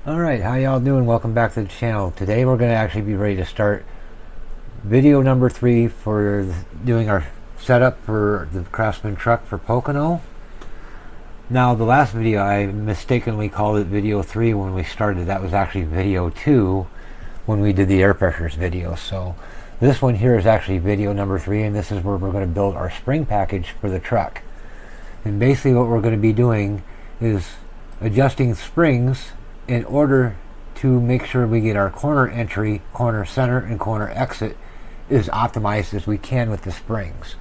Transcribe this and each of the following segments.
Alright, how y'all doing? Welcome back to the channel. Today we're going to actually be ready to start video number 3 for doing our setup for the Craftsman truck for Pocono. Now the last video I mistakenly called it video 3 when we started. That was actually video 2 when we did the air pressures video. So this one here is actually video number 3, and this is where we're going to build our spring package for the truck. And basically what we're going to be doing is adjusting springs in order to make sure we get our corner entry, corner center, and corner exit as optimized as we can with the springs.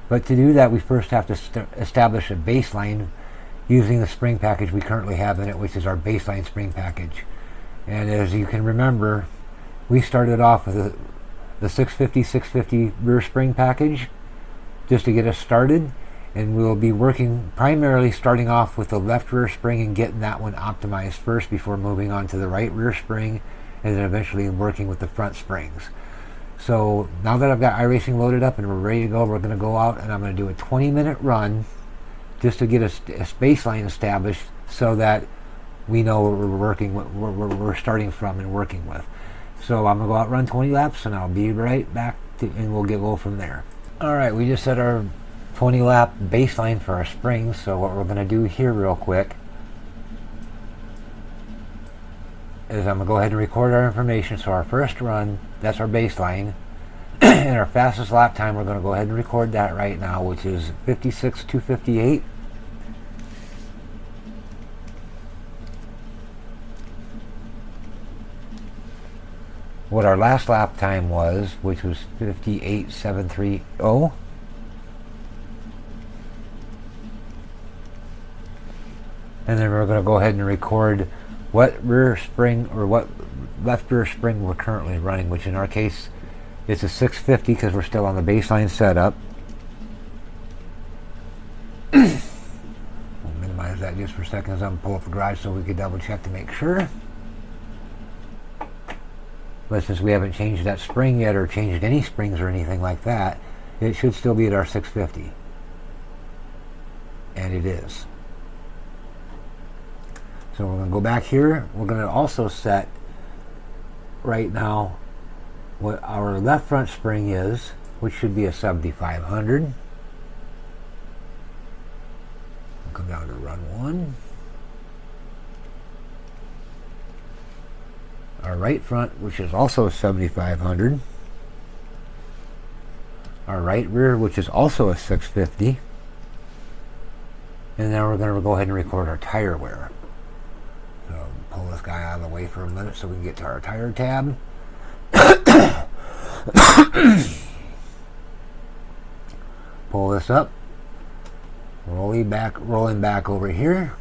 But to do that, we first have to establish a baseline using the spring package we currently have in it, which is our baseline spring package. And as you can remember, we started off with the 650 rear spring package just to get us started. And we'll be working primarily starting off with the left rear spring and getting that one optimized first before moving on to the right rear spring, and then eventually working with the front springs. So now that I've got iRacing loaded up and we're ready to go, we're going to go out and I'm going to do a 20-minute run just to get a baseline established so that we know what we're working with, where we're starting from and working with. So I'm going to go out and run 20 laps and I'll be right back and we'll go from there. Alright, we just set our 20 lap baseline for our springs. So what we're going to do here real quick is I'm going to go ahead and record our information. So our first run, that's our baseline. And our fastest lap time, we're going to go ahead and record that right now, which is 56.258. What our last lap time was, which was 58.730. And then we're going to go ahead and record what rear spring or what left rear spring we're currently running, which in our case it's a 650 because we're still on the baseline setup. We'll minimize that just for a second as I'm pull up the garage so we can double check to make sure. But since we haven't changed that spring yet or changed any springs or anything like that, it should still be at our 650. And it is. So we're going to go back here. We're going to also set right now what our left front spring is, which should be a 7500. We'll come down to run 1. Our right front, which is also a 7500. Our right rear, which is also a 650. And then we're going to go ahead and record our tire wear. So pull this guy out of the way for a minute so we can get to our tire tab. Pull this up, rolling back over here,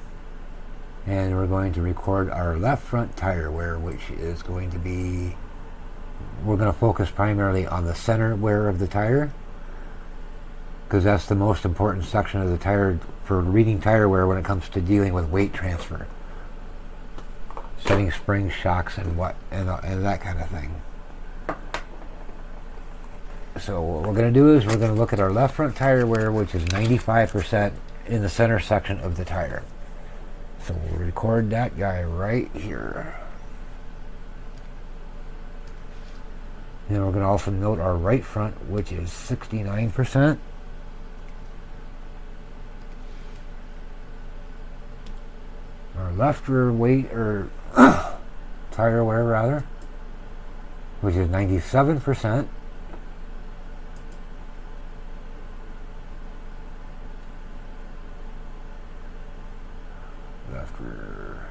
and we're going to record our left front tire wear, which is going to be, we're going to focus primarily on the center wear of the tire because that's the most important section of the tire for reading tire wear when it comes to dealing with weight transfer, setting springs, shocks, and that kind of thing. So what we're going to do is we're going to look at our left front tire wear, which is 95% in the center section of the tire. So we'll record that guy right here. And we're going to also note our right front, which is 69%. Our left rear weight, or tire wear rather, which is 97%. Left rear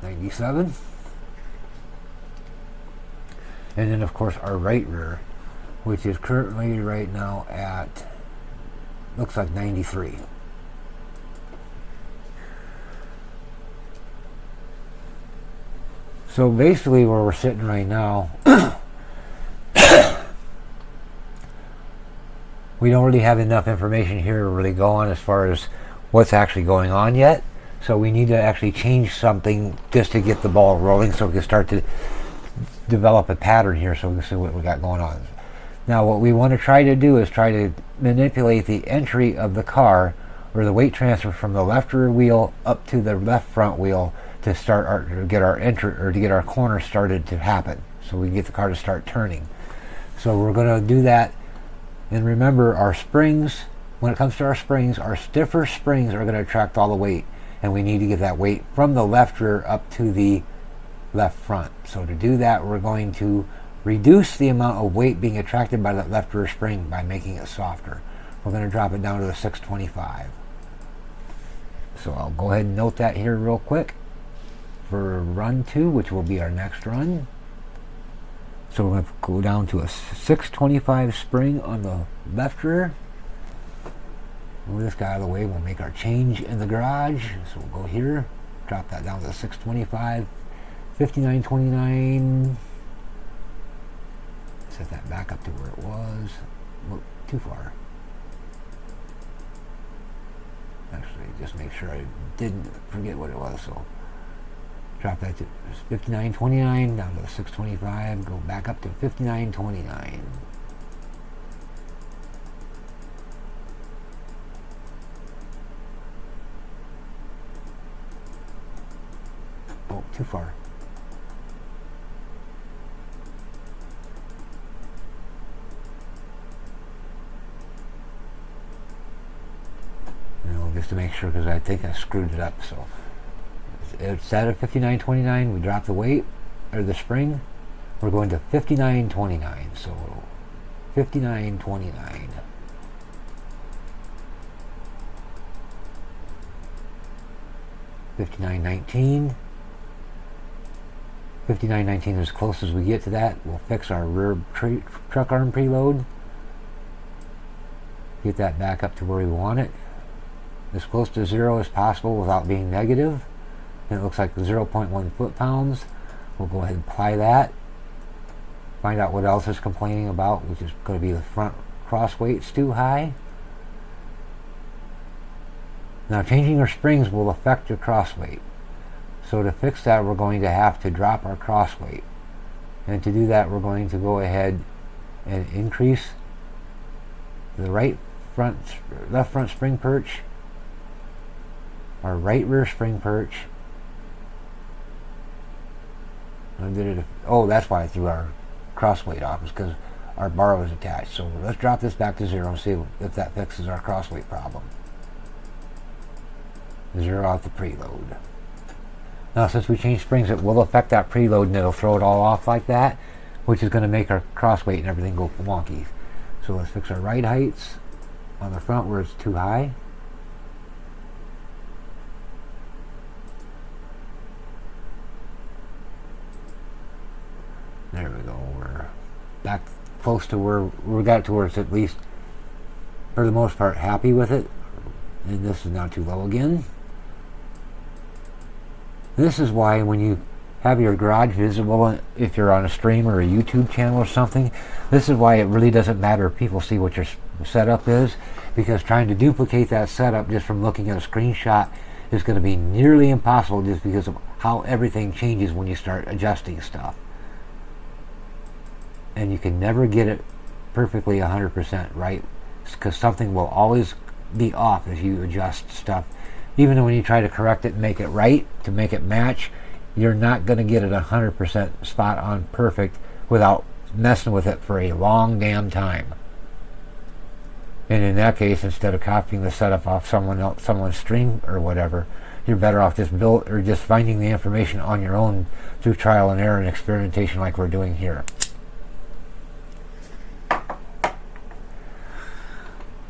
97. And then of course our right rear, which is currently right now at, looks like 93. So basically where we're sitting right now, we don't really have enough information here to really go on as far as what's actually going on yet. So we need to actually change something just to get the ball rolling so we can start to develop a pattern here so we can see what we got going on. Now what we want to try to do is try to manipulate the entry of the car or the weight transfer from the left rear wheel up to the left front wheel to start to get our corner started to happen, so we can get the car to start turning. So we're going to do that. And remember, our springs, when it comes to our springs, our stiffer springs are going to attract all the weight, and we need to get that weight from the left rear up to the left front. So to do that, we're going to reduce the amount of weight being attracted by that left rear spring by making it softer. We're going to drop it down to the 625. So I'll go ahead and note that here real quick for run 2, which will be our next run. So we're going to go down to a 625 spring on the left rear. Move this guy out of the way. We'll make our change in the garage. So we'll go here, drop that down to 625, 5929. Set that back up to where it was. Whoop, too far. Actually, just make sure I didn't forget what it was. So drop that to 5929 down to 625. Go back up to 5929. Oh, too far. Just to make sure, because I think I screwed it up. So it's at a 5929. We drop the weight or the spring. We're going to 5929. So 5929. $59.19. $59.19 is as close as we get to that. We'll fix our rear truck arm preload. Get that back up to where we want it, as close to 0 as possible without being negative. And it looks like 0.1 foot-pounds. We'll go ahead and apply that. Find out what else is complaining about, which is going to be the front cross weight's too high. Now, changing our springs will affect your cross weight. So to fix that, we're going to have to drop our cross weight. And to do that, we're going to go ahead and increase the left front spring perch, our right rear spring perch. Oh, that's why I threw our cross weight off, is because our bar was attached. So let's drop this back to 0 and see if that fixes our cross weight problem. 0 out the preload. Now, since we changed springs, it will affect that preload, and it'll throw it all off like that, which is going to make our cross weight and everything go wonky. So let's fix our ride heights on the front where it's too high. There we go. We're back close to where we got it to where it's at least, for the most part, happy with it. And this is not too low again. This is why when you have your garage visible, if you're on a stream or a YouTube channel or something, this is why it really doesn't matter if people see what your setup is, because trying to duplicate that setup just from looking at a screenshot is going to be nearly impossible, just because of how everything changes when you start adjusting stuff. And you can never get it perfectly 100% right, because something will always be off as you adjust stuff. Even when you try to correct it and make it right, to make it match, you're not going to get it 100% spot on perfect without messing with it for a long damn time. And in that case, instead of copying the setup off someone's stream or whatever, you're better off just finding the information on your own through trial and error and experimentation, like we're doing here.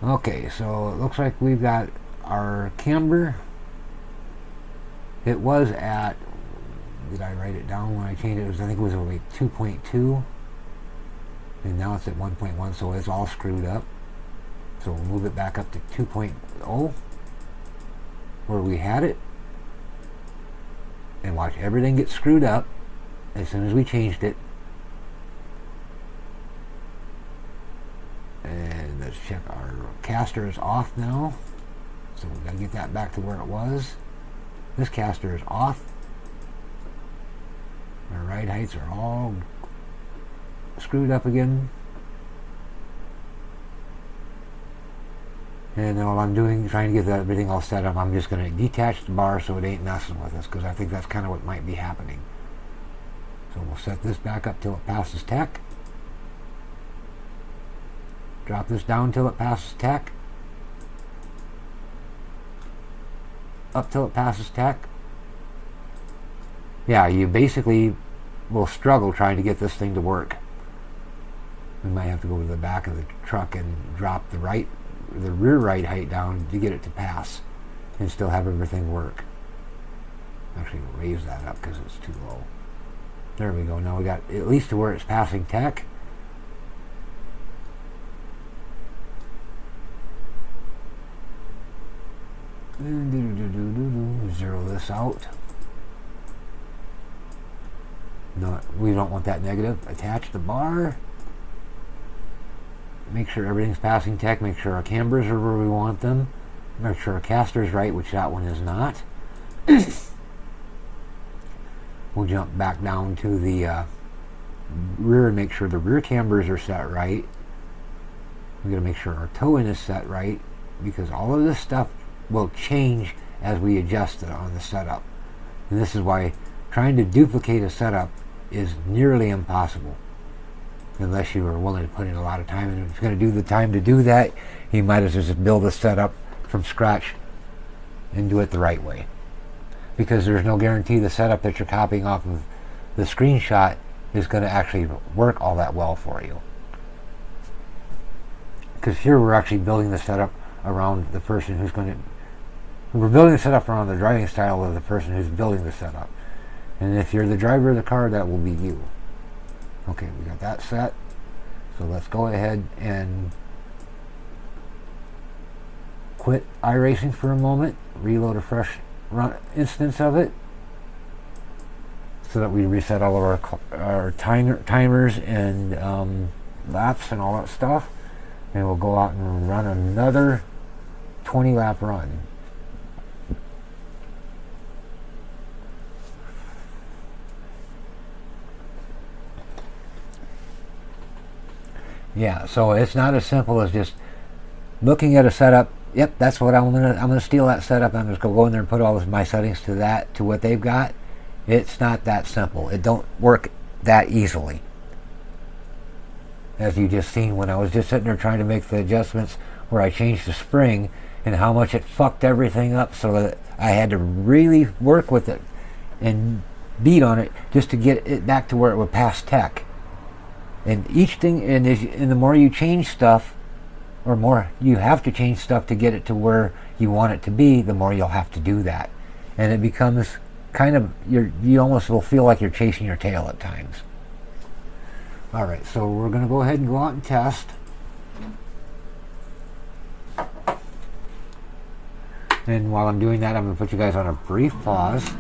Okay, so it looks like we've got our camber. It was at, did I write it down when I changed it? I think it was like 2.2, and now it's at 1.1, so it's all screwed up. So we'll move it back up to 2.0, where we had it, and watch everything get screwed up as soon as we changed it. And let's check, our caster is off now, so we got to get that back to where it was. This caster is off. Our ride heights are all screwed up again. And while I'm trying to get everything all set up, I'm just going to detach the bar so it ain't messing with us, because I think that's kind of what might be happening. So we'll set this back up till it passes tech. Drop this down till it passes tech. Up till it passes tech. Yeah, you basically will struggle trying to get this thing to work. We might have to go to the back of the truck and drop the rear right height down to get it to pass and still have everything work. Actually, raise that up because it's too low. There we go. Now we got at least to where it's passing tech. Zero this out. No, we don't want that negative. Attach the bar. Make sure everything's passing tech. Make sure our cambers are where we want them. Make sure our caster's right, which that one is not. We'll jump back down to the rear and make sure the rear cambers are set right. We're going to make sure our toe-in is set right, because all of this stuff will change as we adjust it on the setup. And this is why trying to duplicate a setup is nearly impossible, unless you are willing to put in a lot of time. And if it's going to do the time to do that, you might as well just build a setup from scratch and do it the right way, because there's no guarantee the setup that you're copying off of the screenshot is going to actually work all that well for you. Because here we're actually building the setup around the person who's going to, we're building the setup around the driving style of the person who's building the setup. And if you're the driver of the car, that will be you. Okay, we got that set. So let's go ahead and quit iRacing for a moment, reload a fresh run instance of it, so that we reset all of our timers and laps and all that stuff. And we'll go out and run another 20 lap run. Yeah, so it's not as simple as just looking at a setup. Yep, that's what I'm gonna steal that setup. I'm just gonna go in there and put all of my settings to what they've got. It's not that simple. It don't work that easily. As you just seen when I was just sitting there trying to make the adjustments where I changed the spring, and how much it fucked everything up, so that I had to really work with it and beat on it just to get it back to where it would pass tech. And each thing, and the more you change stuff, or more you have to change stuff to get it to where you want it to be, the more you'll have to do that. And it becomes kind of, you almost will feel like you're chasing your tail at times. Alright, so we're going to go ahead and go out and test. And while I'm doing that, I'm going to put you guys on a brief pause.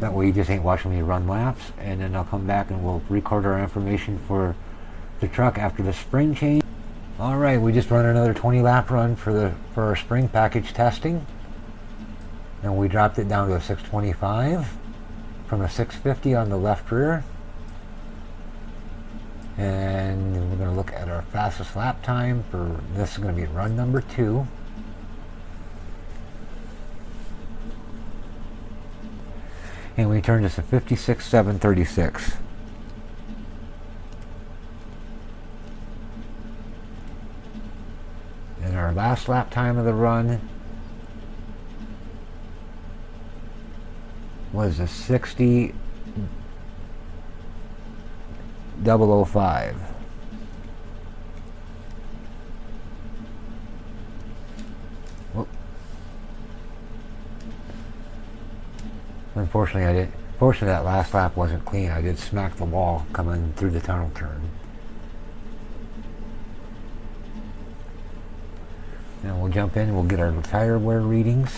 That way you just ain't watching me run laps. And then I'll come back and we'll record our information for the truck after the spring change. Alright, we just run another 20 lap run for our spring package testing. And we dropped it down to a 625 from a 650 on the left rear. And we're going to look at our fastest lap time for this is going to be run number 2. And we turned this to 56.736. And our last lap time of the run was a 60.005. Unfortunately, Fortunately, that last lap wasn't clean. I did smack the wall coming through the tunnel turn. Now we'll jump in and we'll get our tire wear readings.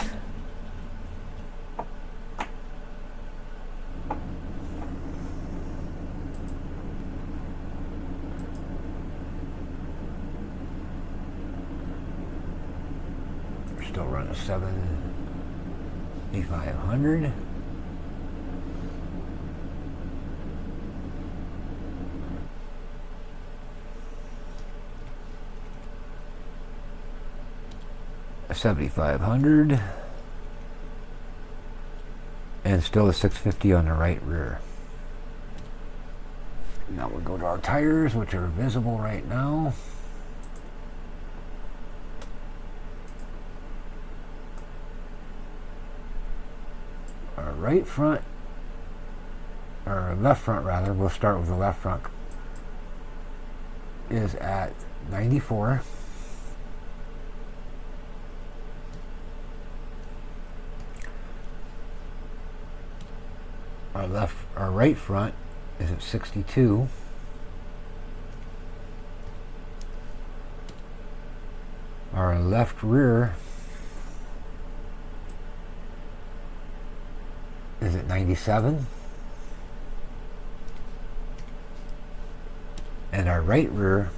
We're still running 7,500. 7,500. And still a 650 on the right rear. Now we'll go to our tires, which are visible right now. Our right front, or left front rather, we'll start with the left front, is at 94. Our right front is at 62. Our left rear is at 97. And our right rear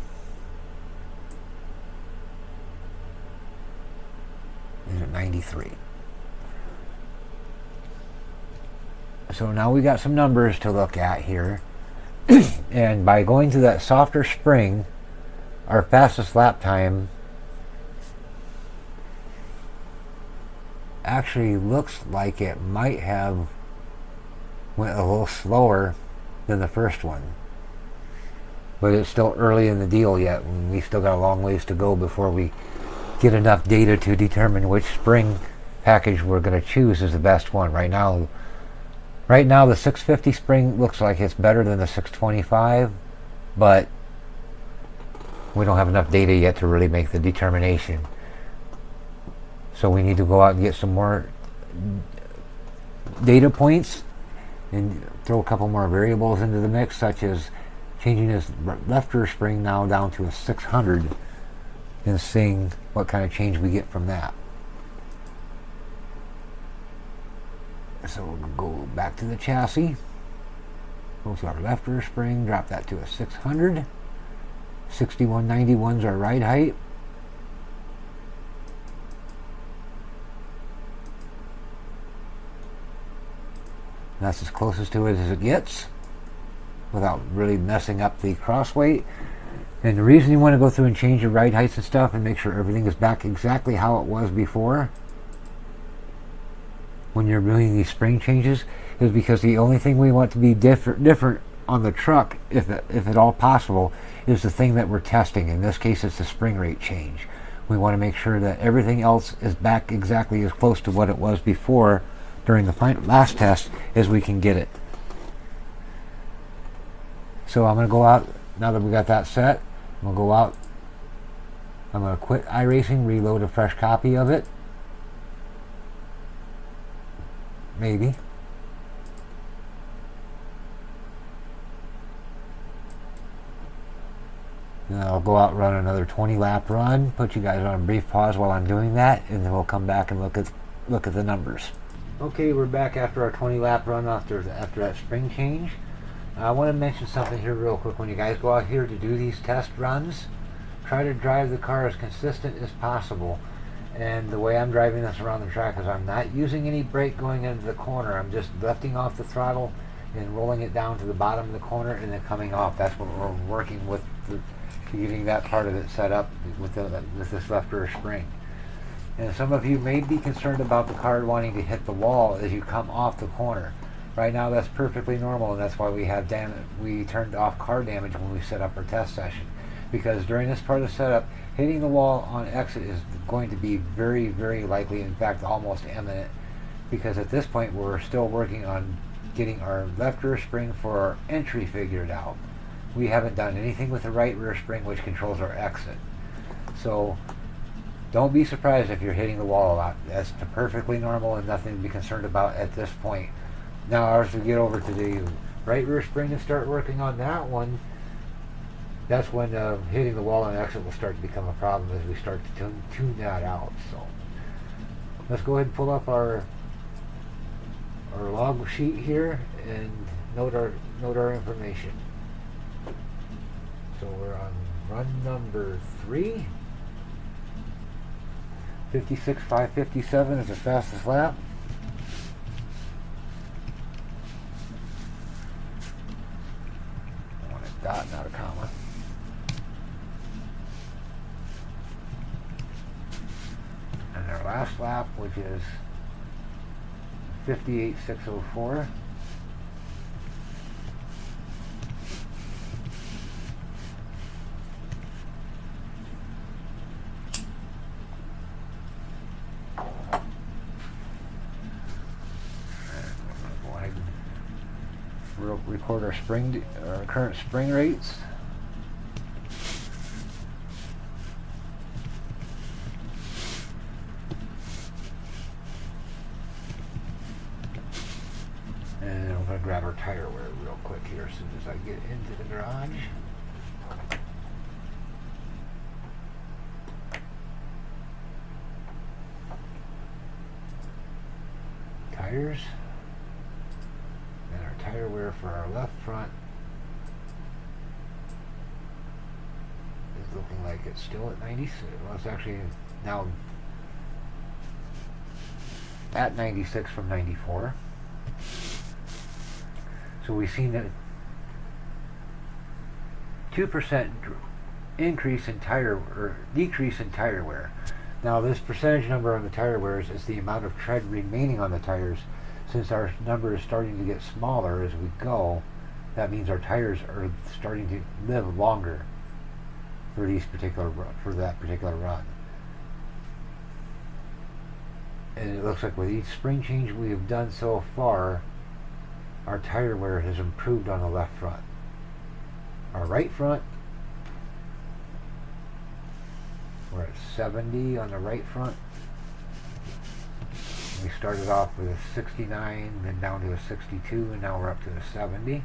is at 93. So now we got some numbers to look at here. And by going to that softer spring, our fastest lap time actually looks like it might have went a little slower than the first one. But it's still early in the deal yet, and we still got a long ways to go before we get enough data to determine which spring package we're going to choose as the best one. Right now the 650 spring looks like it's better than the 625, but we don't have enough data yet to really make the determination. So we need to go out and get some more data points and throw a couple more variables into the mix, such as changing this left rear spring now down to a 600 and seeing what kind of change we get from that. So we'll go back to the chassis, go to our left rear spring, drop that to a 600. 6191's our ride height. That's as closest to it as it gets without really messing up the cross weight. And the reason you want to go through and change your ride heights and stuff and make sure everything is back exactly how it was before when you're doing these spring changes is because the only thing we want to be different on the truck, if at all possible, is the thing that we're testing. In this case, it's the spring rate change. We want to make sure that everything else is back exactly as close to what it was before during the last test as we can get it. So I'm going to go out, now that we got that set, I'm going to go out, I'm going to quit iRacing, reload a fresh copy of it. Maybe. And I'll go out and run another 20 lap run, put you guys on a brief pause while I'm doing that, and then we'll come back and look at the numbers. Okay, we're back after our 20 lap run after that spring change. I want to mention something here real quick. When you guys go out here to do these test runs, try to drive the car as consistent as possible. And the way I'm driving this around the track is I'm not using any brake going into the corner. I'm just lifting off the throttle and rolling it down to the bottom of the corner and then coming off. That's what we're working with, getting that part of it set up with this left rear spring. And some of you may be concerned about the car wanting to hit the wall as you come off the corner. Right now that's perfectly normal, and that's why we turned off car damage when we set up our test session. Because during this part of the setup, hitting the wall on exit is going to be very, very likely, in fact almost imminent, because at this point we're still working on getting our left rear spring for our entry figured out. We haven't done anything with the right rear spring, which controls our exit. So don't be surprised if you're hitting the wall a lot. That's perfectly normal and nothing to be concerned about at this point. Now as we get over to the right rear spring and start working on that one, that's when hitting the wall on exit will start to become a problem as we start to tune that out. So let's go ahead and pull up our log sheet here and note our information. So we're on run number 3. 56,557 is the fastest lap. I want a dot, not a comma. our last lap, which is 58,604. We'll record our current spring rates. And I'm going to grab our tire wear real quick here as soon as I get into the garage. Tires. And our tire wear for our left front is looking like it's still at 96. Well, it's actually now at 96 from 94. So we've seen a 2% increase in decrease in tire wear. Now this percentage number on the tire wears is the amount of tread remaining on the tires. Since our number is starting to get smaller as we go, that means our tires are starting to live longer for that particular run. And it looks like with each spring change we have done so far, our tire wear has improved on the left front. Our right front, we're at 70 on the right front. We started off with a 69, then down to a 62, and now we're up to a 70.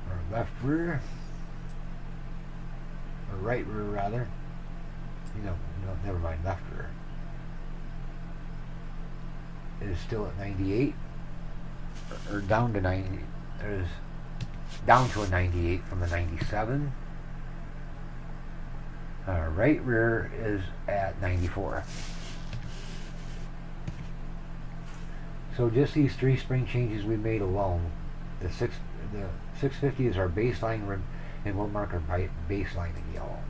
Our left rear, or right rear rather. No, never mind, left rear. It is still at 98, or down to 90. There's down to a 98 from the 97. Our right rear is at 94. So just these 3 spring changes we made alone, the 650 is our baseline, and we'll mark our baseline in yellow,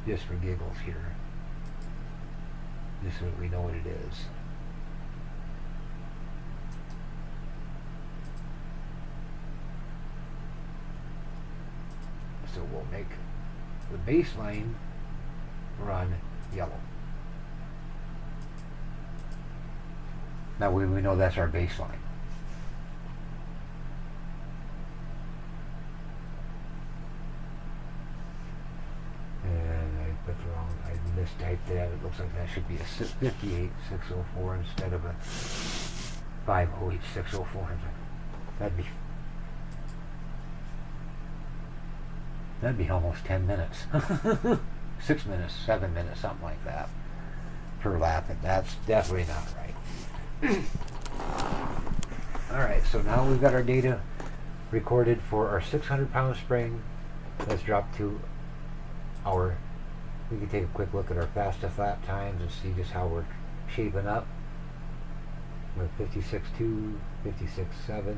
just for giggles here, just so that we know what it is. So we'll make the baseline run yellow. Now we know that's our baseline. And I put wrong, I mistyped that. It looks like that should be a 58,604 instead of a 508,604. That'd be almost 10 minutes. 6 minutes, 7 minutes, something like that per lap, and that's definitely not right. Alright, so now we've got our data recorded for our 600-pound spring. Let's drop to we can take a quick look at our fastest lap times and see just how we're shaping up. With 56.2, 56.7,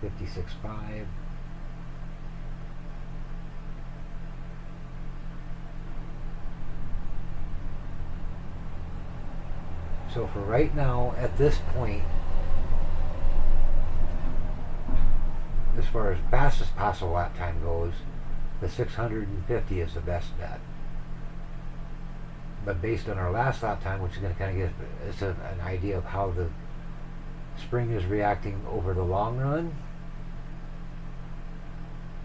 56.5. So for right now, at this point, as far as fastest possible lap time goes, the 650 is the best bet. But based on our last lap time, which is going to kind of give us an idea of how the spring is reacting over the long run,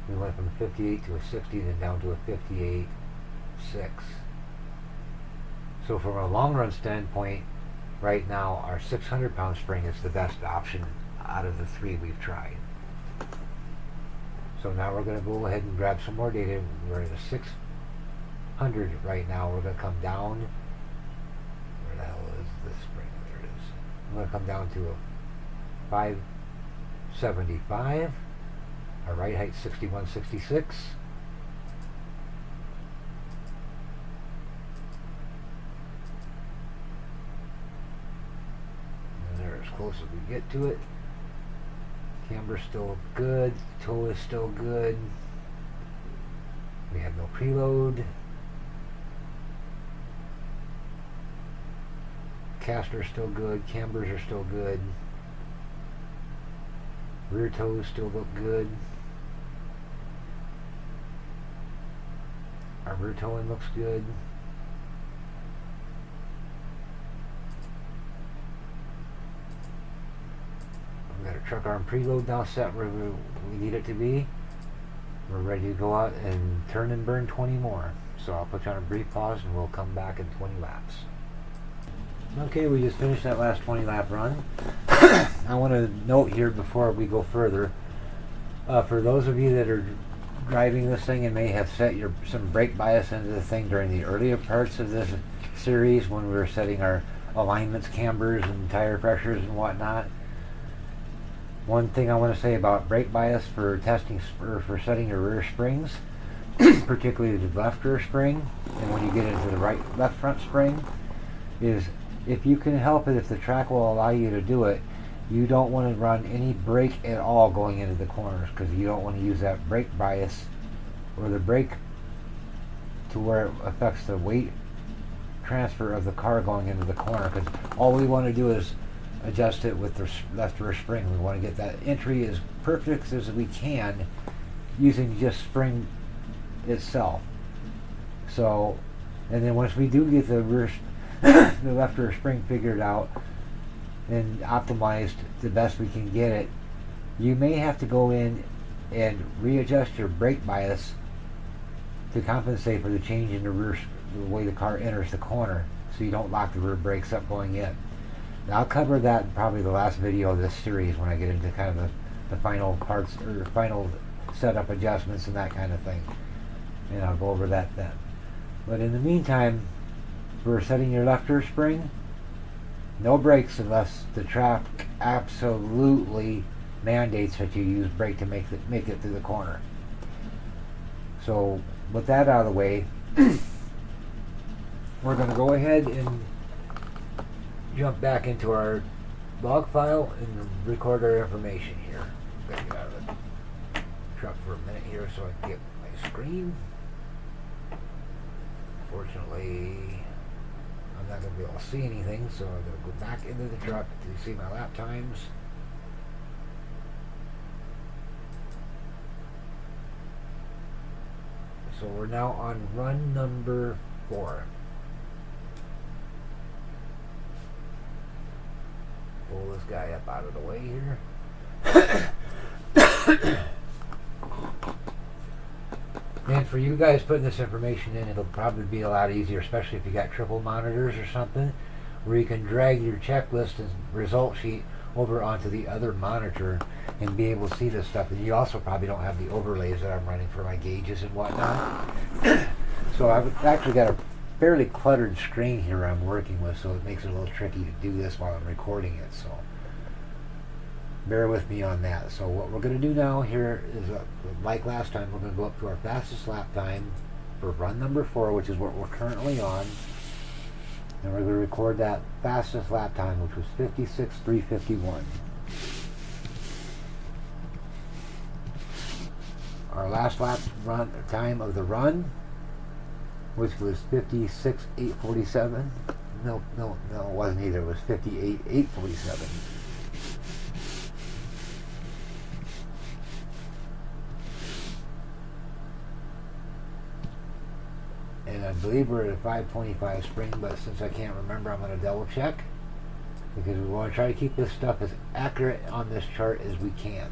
we went from 58 to a 60, then down to a 58.6. So from a long run standpoint, right now our 600-pound spring is the best option out of the 3 we've tried. So now we're going to go ahead and grab some more data. We're at a 600 right now. We're going to come down. Where the hell is this spring? There it is. I'm going to come down to a 575. Our right height 61.66. And there, as close as we get to it. Camber's still good. Toe is still good. We have no preload. caster is still good. Cambers are still good. Rear toes still look good. Our rear towing looks good. We've got our truck arm preload now set where we need it to be. We're ready to go out and turn and burn 20 more. So I'll put you on a brief pause and we'll come back in 20 laps. Okay, we just finished that last 20 lap run. I want to note here before we go further, for those of you that are driving this thing and may have set some brake bias into the thing during the earlier parts of this series when we were setting our alignments, cambers, and tire pressures and whatnot. One thing I want to say about brake bias for testing for setting your rear springs, particularly the left rear spring, and when you get into the left front spring, is if you can help it, if the track will allow you to do it, you don't want to run any brake at all going into the corners, because you don't want to use that brake bias or the brake to where it affects the weight transfer of the car going into the corner, because all we want to do is adjust it with the left rear spring. We want to get that entry as perfect as we can using just spring itself. So, and then once we do get the left rear spring figured out and optimized the best we can get it, you may have to go in and readjust your brake bias to compensate for the change in the way the car enters the corner, so you don't lock the rear brakes up going in. Now, I'll cover that in probably the last video of this series when I get into kind of the final parts or final setup adjustments and that kind of thing, and I'll go over that then. But in the meantime, for setting your left rear spring, no brakes unless the track absolutely mandates that you use brake to make it through the corner. So with that out of the way, we're going to go ahead and jump back into our log file and record our information here. I'm going to get out of the truck for a minute here so I can get my screen. Fortunately, I'm not going to be able to see anything, so I'm going to go back into the truck to see my lap times. So we're now on run number 4. Pull this guy up out of the way here. And for you guys putting this information in, it'll probably be a lot easier, especially if you got triple monitors or something, where you can drag your checklist and result sheet over onto the other monitor and be able to see this stuff. And you also probably don't have the overlays that I'm running for my gauges and whatnot. So I've actually got a fairly cluttered screen here I'm working with, so it makes it a little tricky to do this while I'm recording it. So bear with me on that. So what we're going to do now here is, like last time, we're going to go up to our fastest lap time for run number 4, which is what we're currently on. And we're going to record that fastest lap time, which was 56.351. Our last lap time of the run, which was 56.847. No, it wasn't either. It was 58.847. And I believe we're at a 525 spring, but since I can't remember, I'm going to double check, because we want to try to keep this stuff as accurate on this chart as we can.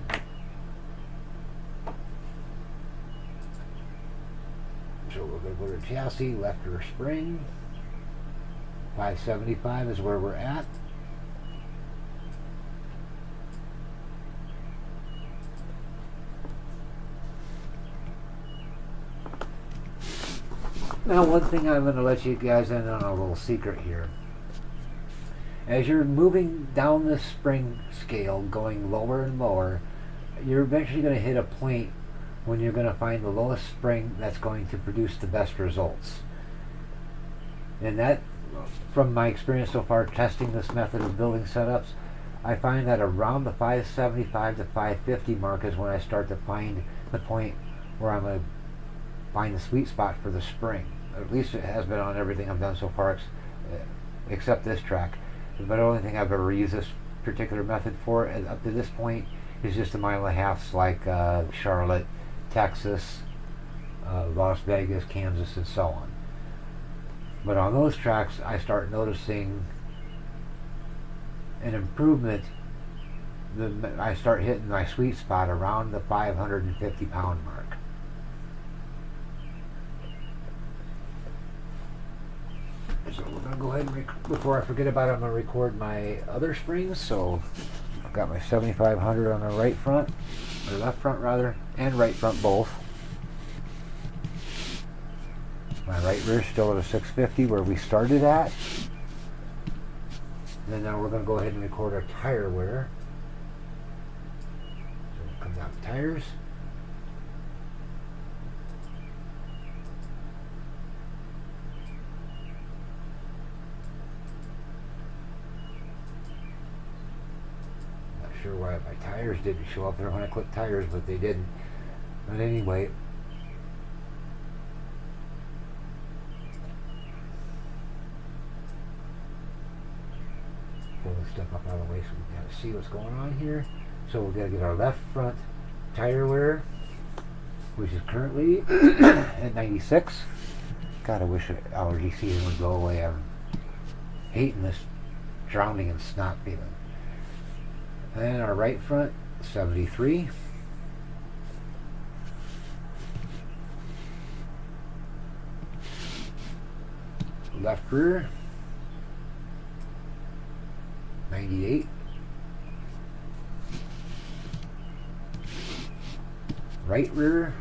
So we're going to go to chassis, left rear spring. 575 is where we're at. Now, one thing I'm going to let you guys in on a little secret here. As you're moving down this spring scale, going lower and lower, you're eventually going to hit a point when you're going to find the lowest spring that's going to produce the best results. And that, from my experience so far testing this method of building setups, I find that around the 575 to 550 mark is when I start to find the point where I'm going to find the sweet spot for the spring. At least it has been on everything I've done so far, except this track. But the only thing I've ever used this particular method for up to this point is just a mile and a half, like Charlotte, Texas, Las Vegas, Kansas, and so on. But on those tracks, I start noticing an improvement. I start hitting my sweet spot around the 550 pound mark. So we're going to go ahead and, before I forget about it, I'm going to record my other springs. So I've got my 7500 on the right front, or left front rather, and right front both. My right rear still at a 650 where we started at. And then now we're going to go ahead and record our tire wear. So we'll come down to tires. Not sure why my tires didn't show up there when I clicked tires, but they didn't. But anyway, pull this stuff up out of the way so we can kind of see what's going on here. So we're going to get our left front tire wear, which is currently at 96. God, I wish allergy season would go away. I'm hating this drowning in snot feeling. And our right front, 73. Left rear, 98. Right rear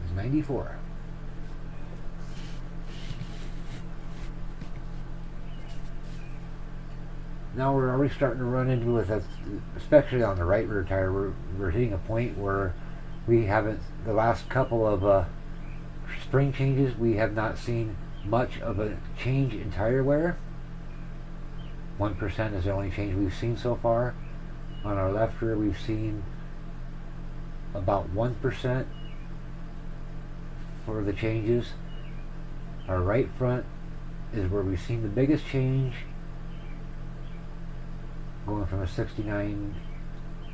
is 94. Now we're already starting to run into with us, especially on the right rear tire, we're hitting a point where we haven't, the last couple of spring changes, we have not seen much of a change in tire wear. 1% is the only change we've seen so far. On our left rear, we've seen about 1% for the changes. Our right front is where we've seen the biggest change, going from a 69,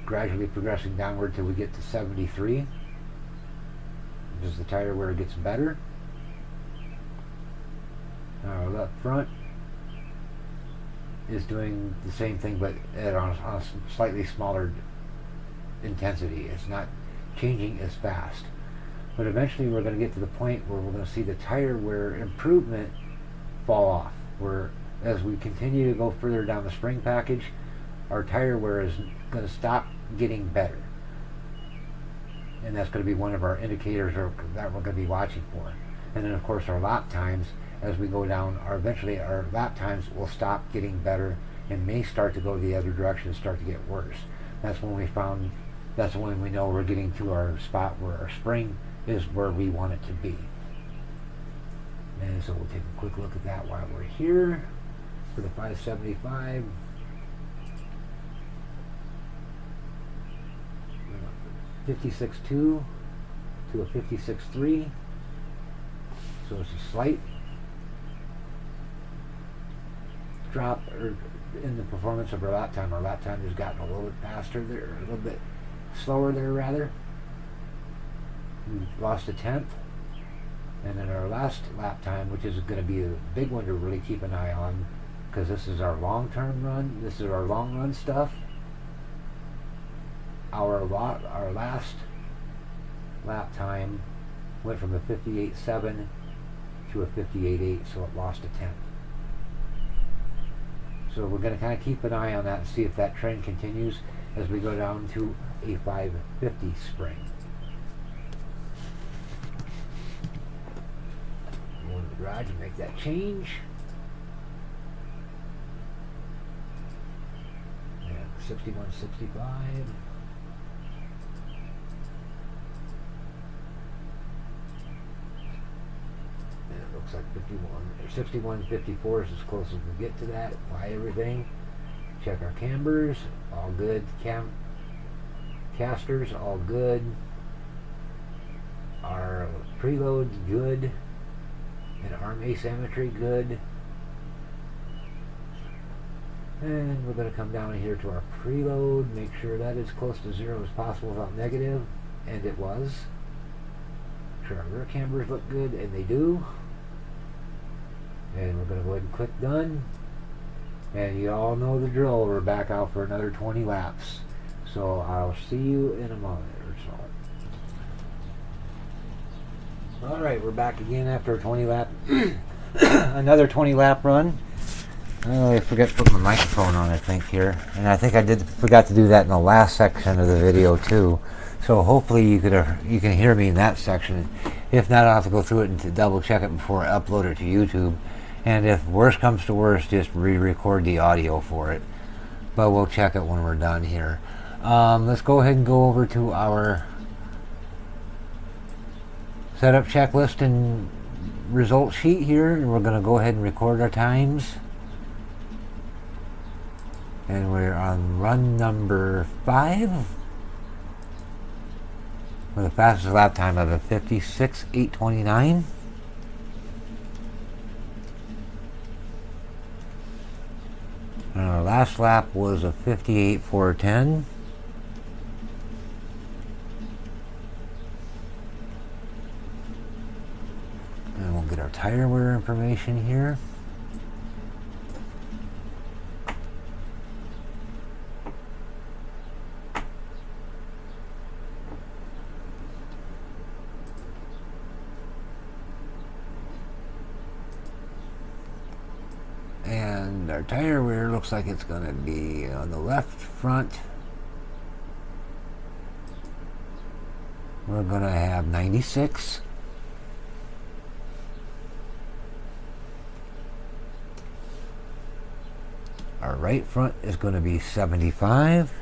gradually progressing downward till we get to 73. As the tire wear gets better. Our left front is doing the same thing, but on a slightly smaller intensity. It's not changing as fast. But eventually we're going to get to the point where we're going to see the tire wear improvement fall off. Where as we continue to go further down the spring package, our tire wear is going to stop getting better. And that's going to be one of our indicators that we're going to be watching for. And then of course our lap times, as we go down, eventually our lap times will stop getting better and may start to go the other direction and start to get worse. That's when we know we're getting to our spot where our spring is where we want it to be. And so we'll take a quick look at that while we're here for the 575. 56.2 to a 56.3, so it's a slight drop in the performance of our lap time. Our lap time has gotten a little bit faster there, a little bit slower there rather. We've lost a tenth, and then our last lap time, which is going to be a big one to really keep an eye on, because this is our long-term run. This is our long-run stuff. Our last lap time went from a 58.7 to a 58.8, so it lost a tenth. So we're going to kind of keep an eye on that and see if that trend continues as we go down to a 550 spring. Go into the garage and make that change. Yeah, 61.65. Looks like 51 or 61.54 is as close as we get to that. Apply everything. Check our cambers, all good. Casters, all good. Our preloads, good. And arm asymmetry, good. And we're going to come down here to our preload, make sure that is close to 0 as possible without negative, and it was. Make sure our rear cambers look good, and they do. And we're going to go ahead and click done. And you all know the drill, we're back out for another 20 laps. So I'll see you in a moment or so. Alright, we're back again after a 20 lap, another 20 lap run. I forgot to put my microphone on, I think, here. And I think I forgot to do that in the last section of the video, too. So hopefully you can hear me in that section. If not, I'll have to go through it and to double check it before I upload it to YouTube. And if worse comes to worse, just re-record the audio for it. But we'll check it when we're done here. Let's go ahead and go over to our setup checklist and result sheet here. And we're going to go ahead and record our times. And we're on run number 5 with the fastest lap time of a 56.829. And our last lap was a 58.410. And we'll get our tire wear information here. And our tire wear looks like it's going to be on the left front. We're going to have 96. Our right front is going to be 75.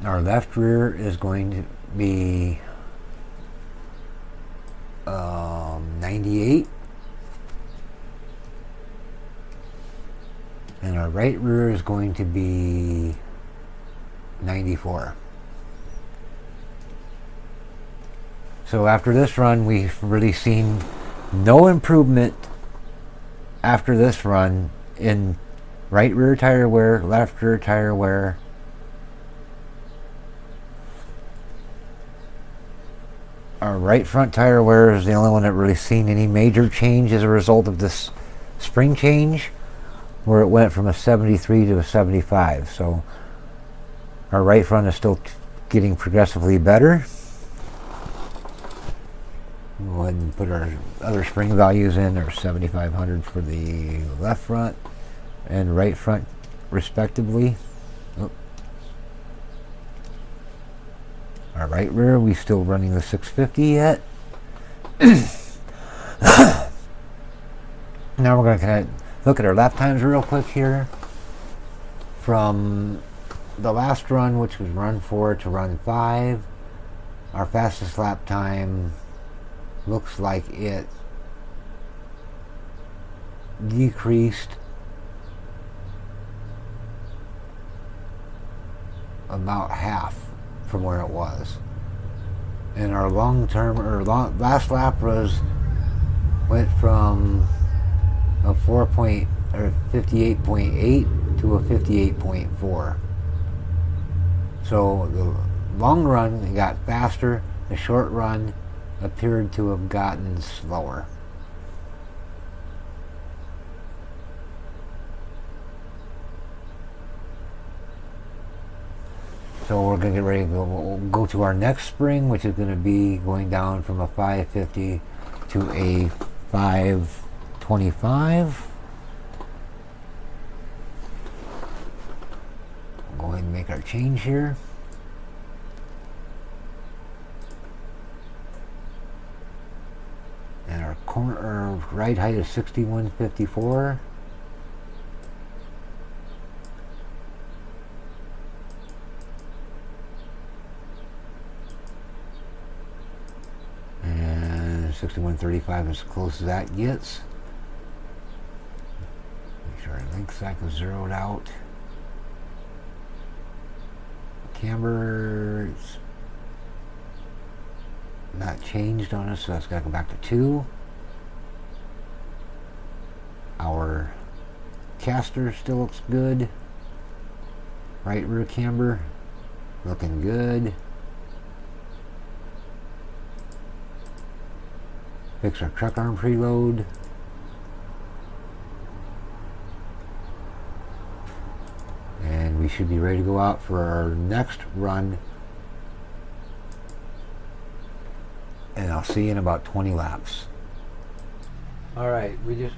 Our left rear is going to be 98, and our right rear is going to be 94. So after this run, we've really seen no improvement after this run in right rear tire wear, left rear tire wear. Our right front tire wear is the only one that really seen any major change as a result of this spring change, where it went from a 73 to a 75. So our right front is still getting progressively better. We'll go ahead and put our other spring values in. There's 7,500 for the left front and right front respectively. Our right rear, we still running the 650 yet. Now we're going to kind of look at our lap times real quick here. From the last run, which was run 4 to run 5, our fastest lap time looks like it decreased about half from where it was. And our last lap went from a 58.8 to a 58.4. So the long run got faster, the short run appeared to have gotten slower. So we're going to get ready to go to our next spring, which is going to be going down from a 550 to a 525. We'll go ahead and make our change here. And our ride height is 6154. And 6135 is as close as that gets. Make sure our link cycle is zeroed out. Camber's not changed on us, so that's got to go back to 2. Our caster still looks good. Right rear camber looking good. Fix our truck arm preload. And we should be ready to go out for our next run. And I'll see you in about 20 laps. Alright, we just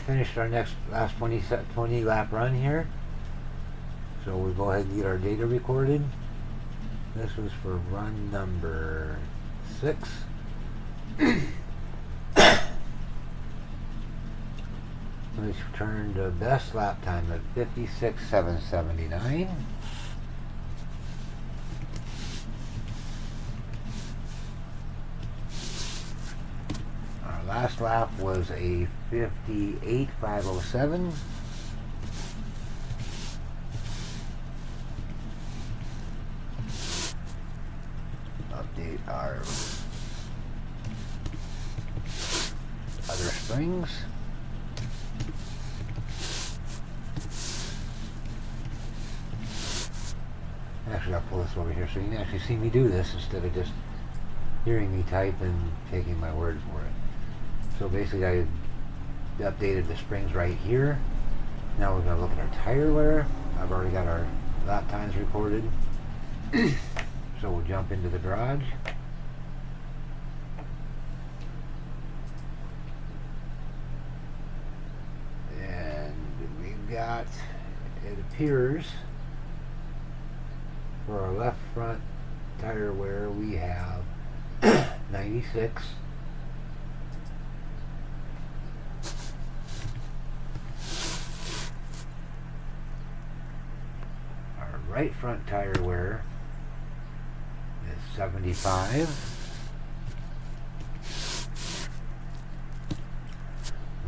finished our last 20 lap run here. So we'll go ahead and get our data recorded. This was for run number 6. We returned a best lap time of 56,779. Our last lap was a 58,507. Update our other springs. Actually, I'll pull this over here so you can actually see me do this instead of just hearing me type and taking my word for it. So basically I updated the springs right here. Now we're going to look at our tire wear. I've already got our lap times recorded. So we'll jump into the garage. And we've got, it appears, for our left front tire wear we have 96. Our right front tire wear is 75.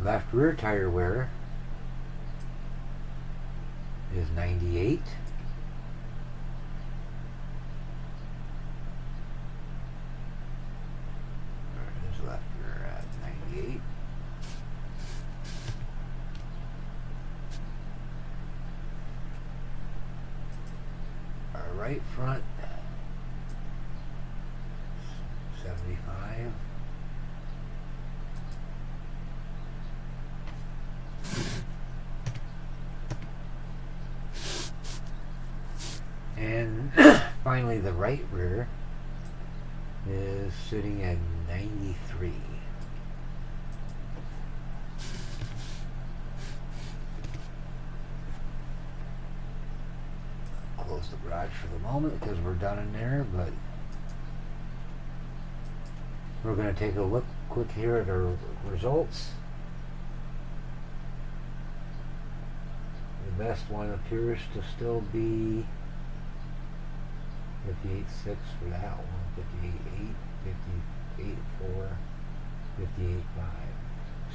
Left rear tire wear is 98. Left rear at 98. Our right front 75. And finally the right rear is sitting at 93. Close the garage for the moment because we're done in there, but we're going to take a look quick here at our results. The best one appears to still be 58.6 for that one, 58.8, 58.4, 58.5.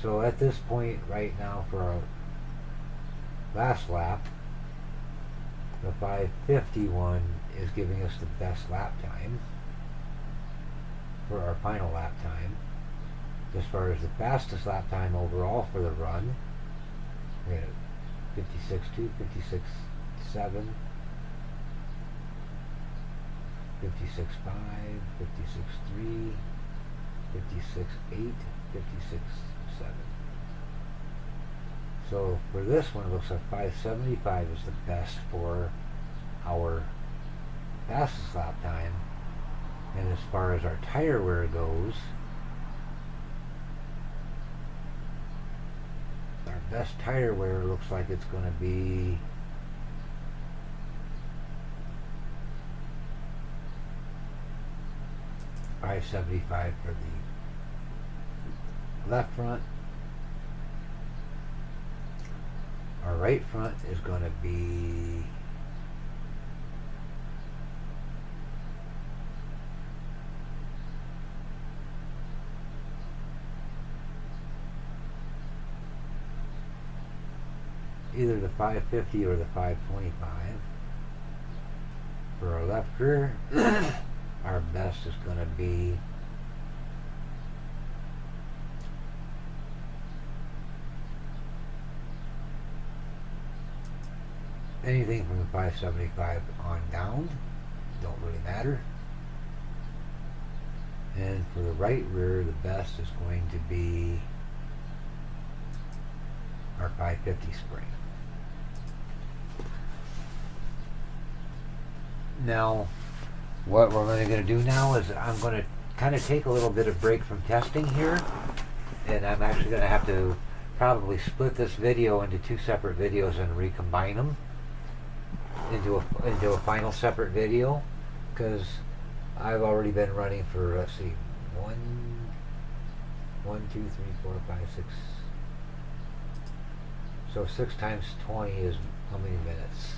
So at this point right now for our last lap, the 5:51 is giving us the best lap time for our final lap time. As far as the fastest lap time overall for the run, we had 56.2, 56.7, 56.5, 56.3, 56.8, 56.7. So for this one, it looks like 5:75 is the best for our fastest lap time. And as far as our tire wear goes, our best tire wear looks like it's going to be $5.75 for the left front. Our right front is going to be either the 550 or the 525. For our left rear, our best is going to be anything from the 575 on down, don't really matter. And for the right rear, the best is going to be our 550 spring. Now, what we're going to do now is I'm going to kind of take a little bit of break from testing here, and I'm actually going to have to probably split this video into two separate videos and recombine them into a final separate video, because I've already been running for, let's see, 1, 2, 3, 4, 5, 6. So 6 times 20 is how many minutes?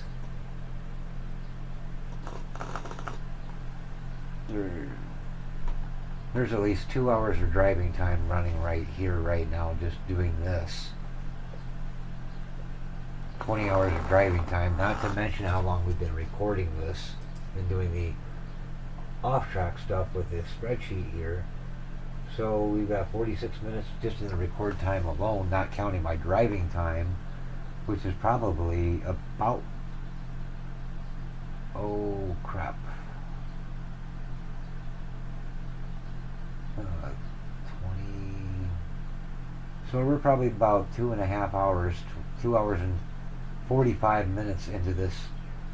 There's at least 2 hours of driving time running right here, right now, just doing this. 20 hours of driving time, not to mention how long we've been recording this and doing the off-track stuff with this spreadsheet here. So we've got 46 minutes just in the record time alone, not counting my driving time, which is probably about, oh crap, 20. So we're probably about 2.5 hours, 2 hours and 45 minutes into this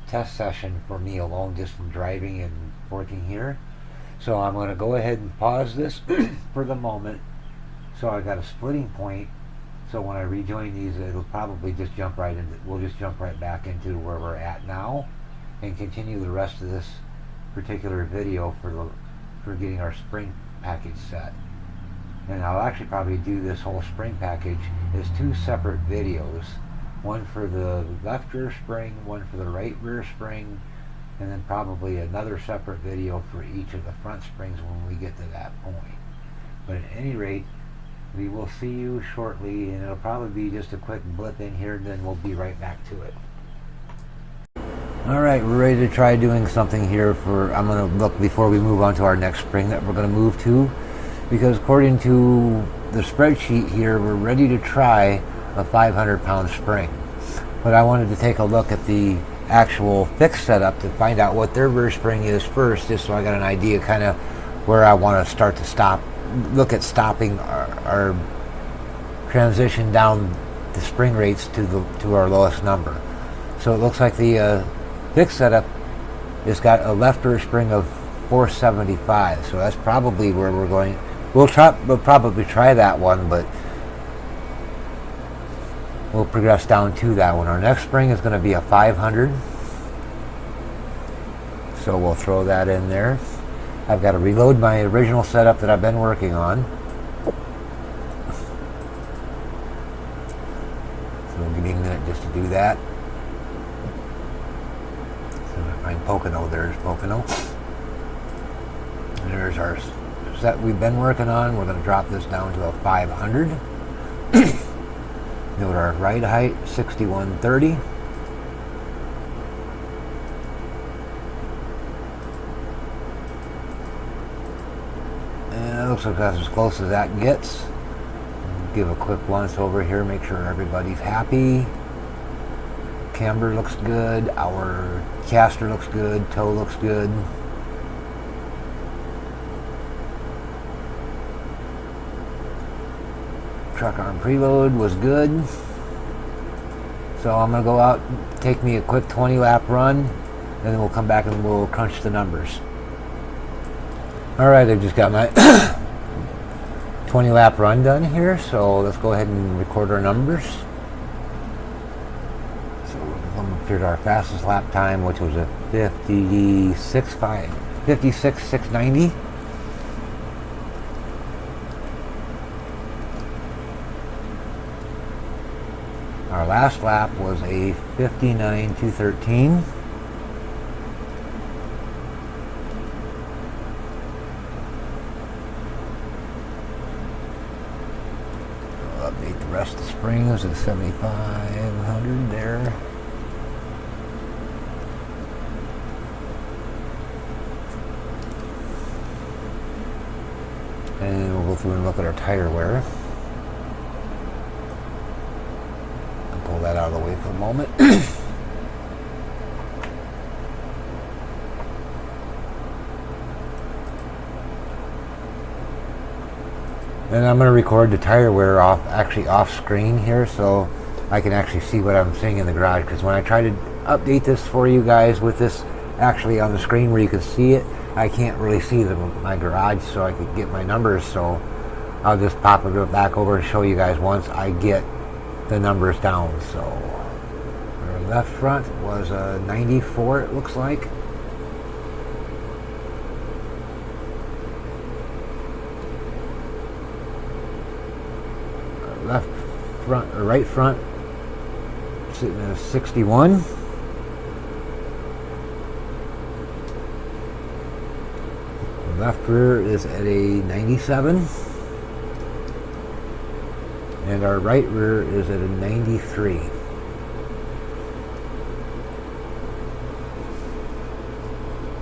test session for me alone, just from driving and working here. So I'm going to go ahead and pause this for the moment. So I got a splitting point. So when I rejoin these, it'll probably just jump right into, we'll just jump right back into where we're at now and continue the rest of this particular video for getting our spring package set. And I'll actually probably do this whole spring package as 2 separate videos. One for the left rear spring, one for the right rear spring, and then probably another separate video for each of the front springs when we get to that point. But at any rate, we will see you shortly, and it'll probably be just a quick blip in here, and then we'll be right back to it. Alright, we're ready to try doing something here I'm going to look before we move on to our next spring that we're going to move to, because according to the spreadsheet here, we're ready to try a 500-pound spring. But I wanted to take a look at the actual fixed setup to find out what their rear spring is first, just so I got an idea kind of where I want to start to stop, look at stopping our transition down the spring rates to our lowest number. So it looks like the fixed setup has got a left rear spring of 475, so that's probably where we're going. We'll probably try that one, but we'll progress down to that one. Our next spring is going to be a 500, so we'll throw that in there. I've got to reload my original setup that I've been working on. So give me a minute just to do that. So I find Pocono. There's Pocono. And there's our set we've been working on. We're going to drop this down to a 500. Note our ride height, 6130. And it looks like that's as close as that gets. Give a quick once over here, make sure everybody's happy. Camber looks good, our caster looks good, toe looks good. Truck arm preload was good. So I'm going to go out, take me a quick 20 lap run, and then we'll come back and we'll crunch the numbers. Alright, I just got my 20 lap run done here, so let's go ahead and record our numbers. So we'll come up here to our fastest lap time, which was a 56,690. Our last lap was a 59,213. We'll update the rest of the springs at 7,500 there. And we'll go through and look at our tire wear. Pull that out of the way for a moment. And I'm going to record the tire wear off screen here, so I can actually see what I'm seeing in the garage. Because when I try to update this for you guys with this actually on the screen where you can see it, I can't really see my garage, so I could get my numbers. So I'll just pop it back over and show you guys once I get the numbers down. So our left front was a 94, it looks like. Left front or right front sitting at a 61. Left rear is at a 97. And our right rear is at a 93.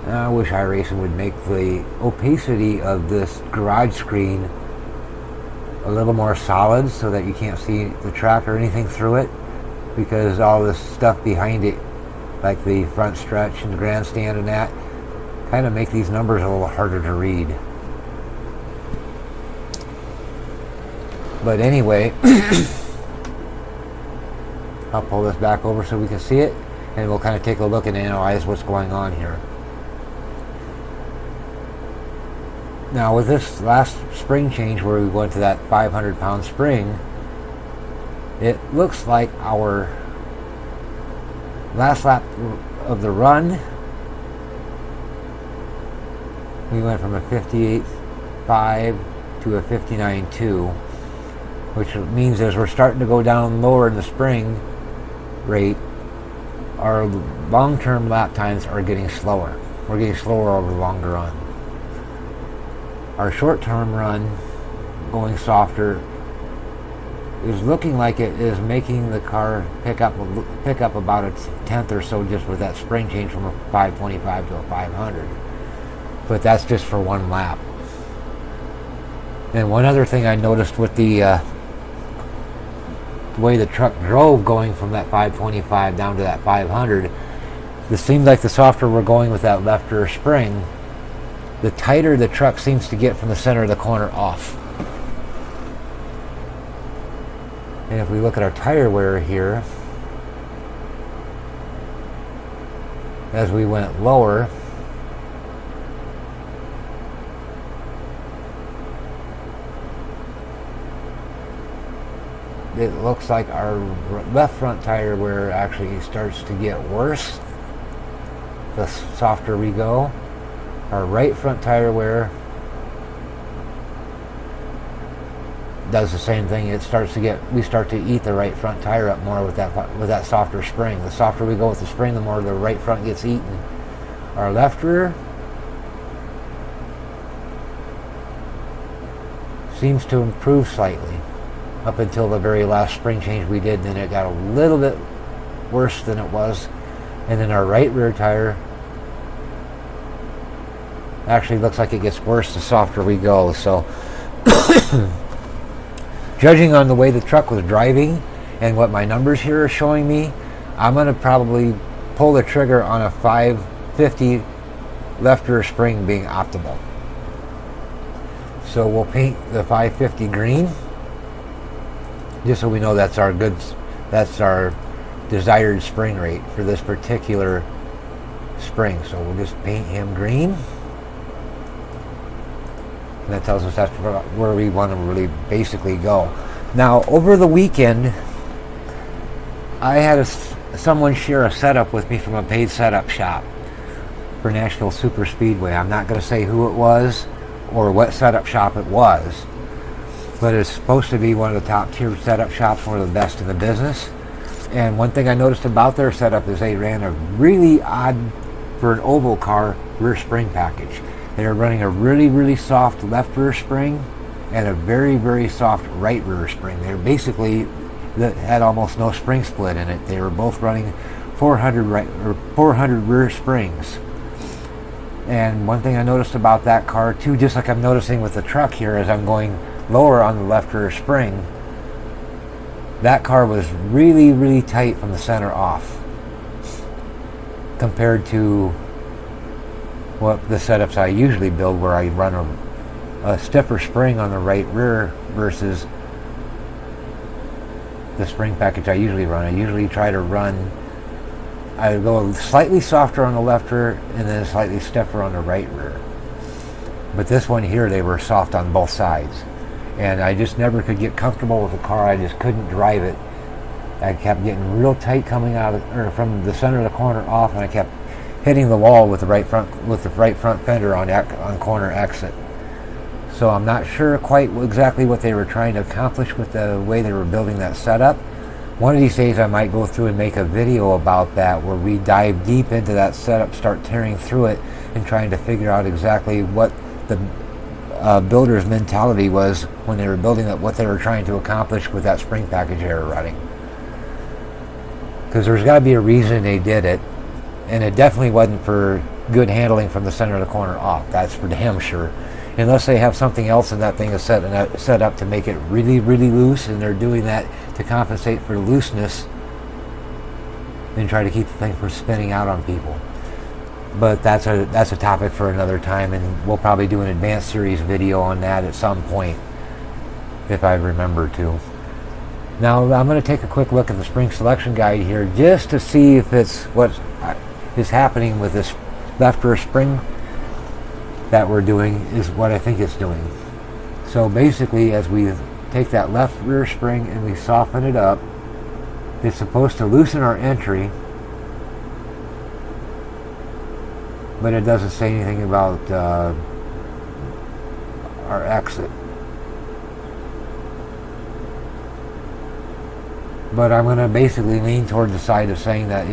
I wish iRacing would make the opacity of this garage screen a little more solid so that you can't see the track or anything through it, because all this stuff behind it, like the front stretch and the grandstand and that, kind of make these numbers a little harder to read. But anyway, I'll pull this back over so we can see it, and we'll kind of take a look and analyze what's going on here. Now with this last spring change where we went to that 500-pound spring, it looks like our last lap of the run, we went from a 58.5 to a 59.2, which means as we're starting to go down lower in the spring rate, our long-term lap times are getting slower. We're getting slower over the longer run. Our short-term run, going softer, is looking like it is making the car pick up about a tenth or so just with that spring change from a 525 to a 500. But that's just for one lap. And one other thing I noticed with the way the truck drove going from that 525 down to that 500, it seemed like the softer we're going with that left rear spring, the tighter the truck seems to get from the center of the corner off. And if we look at our tire wear here, as we went lower, it looks like our left front tire wear actually starts to get worse the softer we go. Our right front tire wear does the same thing. We start to eat the right front tire up more with that softer spring. The softer we go with the spring, the more the right front gets eaten. Our left rear seems to improve slightly up until the very last spring change we did. Then it got a little bit worse than it was, and then our right rear tire actually looks like it gets worse the softer we go. So judging on the way the truck was driving and what my numbers here are showing me, I'm going to probably pull the trigger on a 550 left rear spring being optimal. So we'll paint the 550 green, just so we know that's our desired spring rate for this particular spring. So we'll just paint him green. And that tells us that's where we want to really basically go. Now, over the weekend, I had someone share a setup with me from a paid setup shop for Nashville Super Speedway. I'm not going to say who it was or what setup shop it was, but it's supposed to be one of the top tier setup shops, one of the best in the business. And one thing I noticed about their setup is they ran a really odd, for an oval car, rear spring package. They were running a really, really soft left rear spring and a very, very soft right rear spring. They were basically, that had almost no spring split in it. They were both running 400 rear springs. And one thing I noticed about that car too, just like I'm noticing with the truck here as I'm going lower on the left rear spring, that car was really, really tight from the center off compared to what the setups I usually build, where I run a stiffer spring on the right rear versus the spring package I usually run. I usually try to run, I go slightly softer on the left rear and then slightly stiffer on the right rear. But this one here, they were soft on both sides. And I just never could get comfortable with the car. I just couldn't drive it. I kept getting real tight coming out of, or from the center of the corner off, and I kept hitting the wall with the right front fender on corner exit. So I'm not sure quite exactly what they were trying to accomplish with the way they were building that setup. One of these days I might go through and make a video about that, where we dive deep into that setup, start tearing through it, and trying to figure out exactly what the builder's mentality was when they were building it, what they were trying to accomplish with that spring package they were running. Because there's got to be a reason they did it, and it definitely wasn't for good handling from the center of the corner off. That's for damn sure. Unless they have something else in that thing is set up to make it really, really loose, and they're doing that to compensate for the looseness and try to keep the thing from spinning out on people. But that's a topic for another time, and we'll probably do an advanced series video on that at some point, if I remember to. Now I'm going to take a quick look at the spring selection guide here, just to see if it's what is happening with this left rear spring that we're doing is what I think it's doing. So basically, as we take that left rear spring and we soften it up, it's supposed to loosen our entry, but it doesn't say anything about our exit. But I'm going to basically lean towards the side of saying that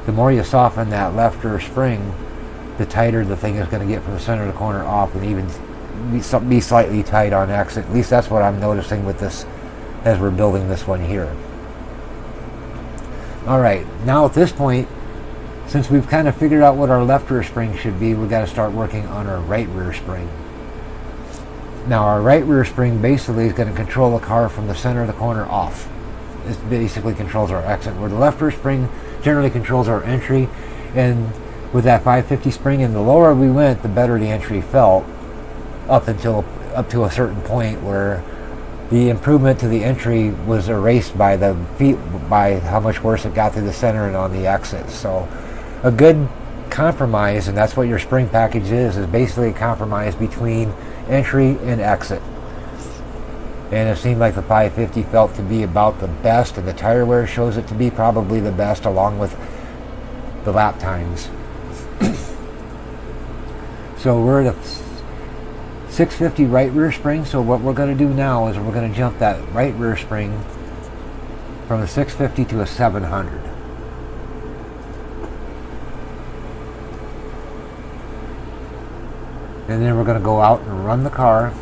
the more you soften that left rear spring, the tighter the thing is going to get from the center of the corner off, and even be slightly tight on exit. At least that's what I'm noticing with this as we're building this one here. Alright, now at this point, since we've kind of figured out what our left rear spring should be, we've got to start working on our right rear spring. Now our right rear spring basically is going to control the car from the center of the corner off. It basically controls our exit, where the left rear spring generally controls our entry. And with that 550 spring, and the lower we went, the better the entry felt, up to a certain point where the improvement to the entry was erased by by how much worse it got through the center and on the exit. So a good compromise, and that's what your spring package is basically a compromise between entry and exit. And it seemed like the 550 felt to be about the best, and the tire wear shows it to be probably the best, along with the lap times. So we're at a 650 right rear spring. So what we're going to do now is we're going to jump that right rear spring from a 650 to a 700. And then we're going to go out and run the car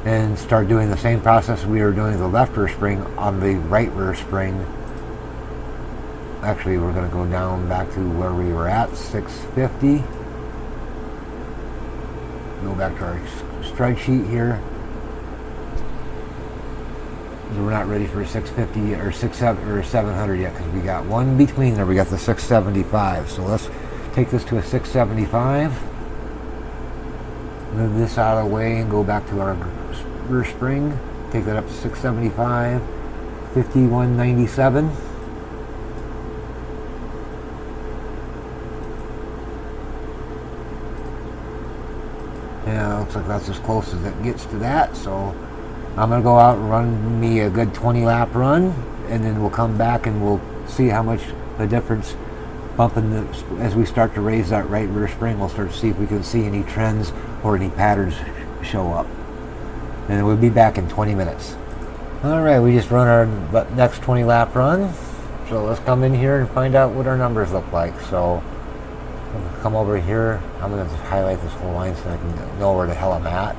and start doing the same process we were doing the left rear spring on the right rear spring. Actually, we're going to go down back to where we were at, 650. Go back to our strike sheet here. We're not ready for a 650 or 700 yet, because we got one between there. We got the 675. So let's take this to a 675. Move this out of the way and go back to our rear spring. Take that up to 675. 5197. Yeah, looks like that's as close as it gets to that. So I'm going to go out and run me a good 20 lap run, and then we'll come back and we'll see how much the difference bumping as we start to raise that right rear spring. We'll start to see if we can see any trends or any patterns show up. And we'll be back in 20 minutes. Alright, we just run our next 20 lap run. So let's come in here and find out what our numbers look like. So come over here. I'm going to highlight this whole line so I can know where the hell I'm at.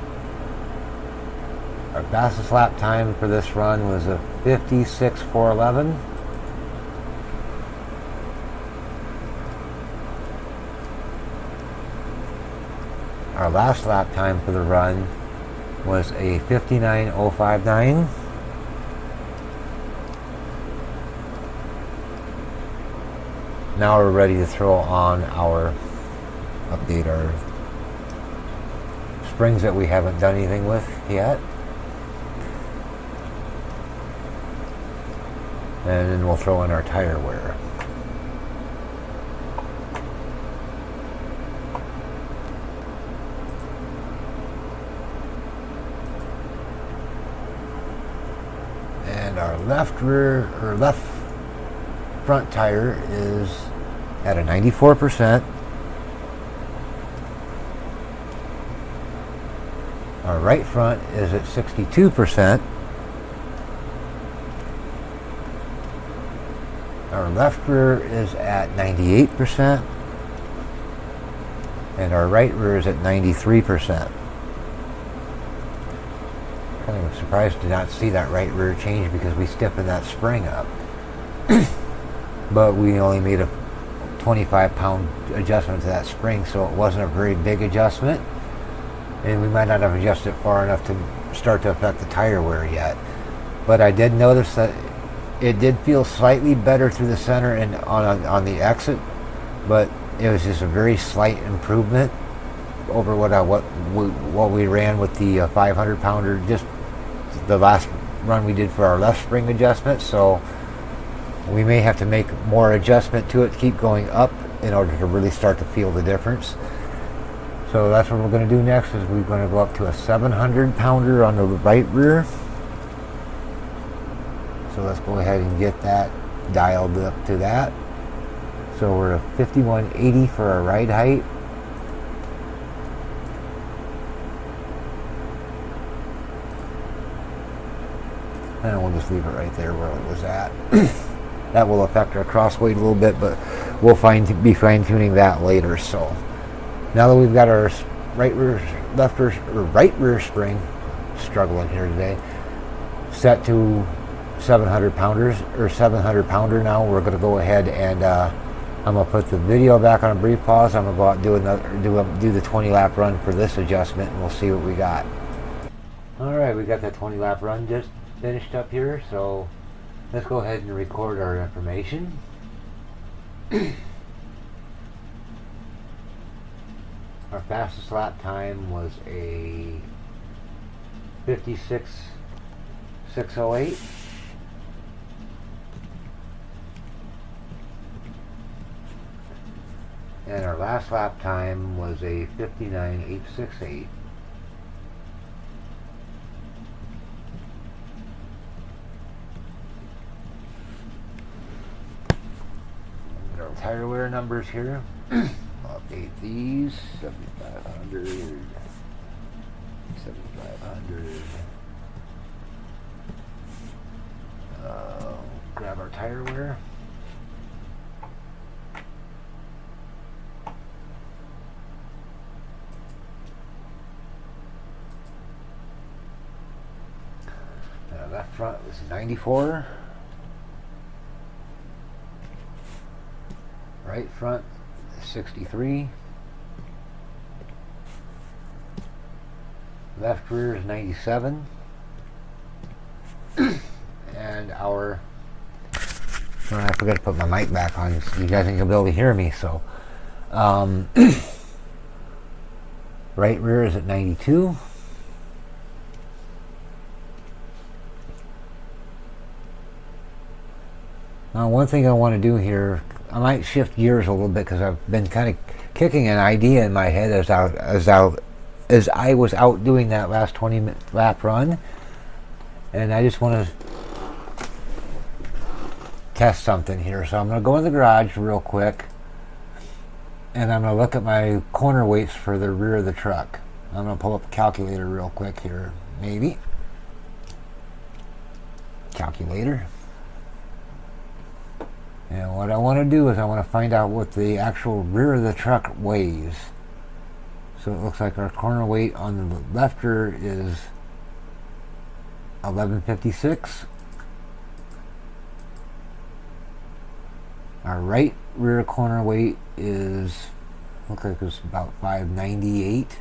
Our fastest lap time for this run was a 56.411. Our last lap time for the run was a 59.059. Now we're ready to throw on our update our springs that we haven't done anything with yet. And then we'll throw in our tire wear. And our left rear or left front tire is at a 94%. Our right front is at 62%. Our left rear is at 98%. And our right rear is at 93%. Kind of surprised to not see that right rear change because we stiffened that spring up. But we only made a 25-pound adjustment to that spring, so it wasn't a very big adjustment. And we might not have adjusted it far enough to start to affect the tire wear yet. But I did notice that it did feel slightly better through the center and on the exit, but it was just a very slight improvement over what we ran with the 500-pounder, just the last run we did for our left spring adjustment. So we may have to make more adjustment to it to keep going up in order to really start to feel the difference. So that's what we're going to do next, is we're going to go up to a 700-pounder on the right rear. So let's go ahead and get that dialed up to that. So we're at 5180 for our ride height. And we'll just leave it right there where it was at. That will affect our cross weight a little bit, but we'll be fine-tuning that later. So now that we've got our right rear spring, struggling here today, set to 700 pounders or 700 pounder now, we're going to go ahead and I'm going to put the video back on a brief pause. I'm going to go out and do the 20 lap run for this adjustment, and we'll see what we got. Alright, we got that 20 lap run just finished up here, so let's go ahead and record our information. Our fastest lap time was a 56.608. And our last lap time was a 59.868. Our tire wear numbers here. I'll update these. 7,500. 7,500. Grab our tire wear. Left front was 94. Right front 63. Left rear is 97. And our I forgot to put my mic back on so you guys ain't gonna be able to hear me. So right rear is at 92. Now, one thing I want to do here, I might shift gears a little bit because I've been kind of kicking an idea in my head as I was out doing that last 20-minute lap run, and I just want to test something here. So I'm going to go in the garage real quick, and I'm going to look at my corner weights for the rear of the truck. I'm going to pull up a calculator real quick here, maybe. Calculator. And what I want to do is I want to find out what the actual rear of the truck weighs. So it looks like our corner weight on the left rear is 1156. Our right rear corner weight is, looks like it's about 598.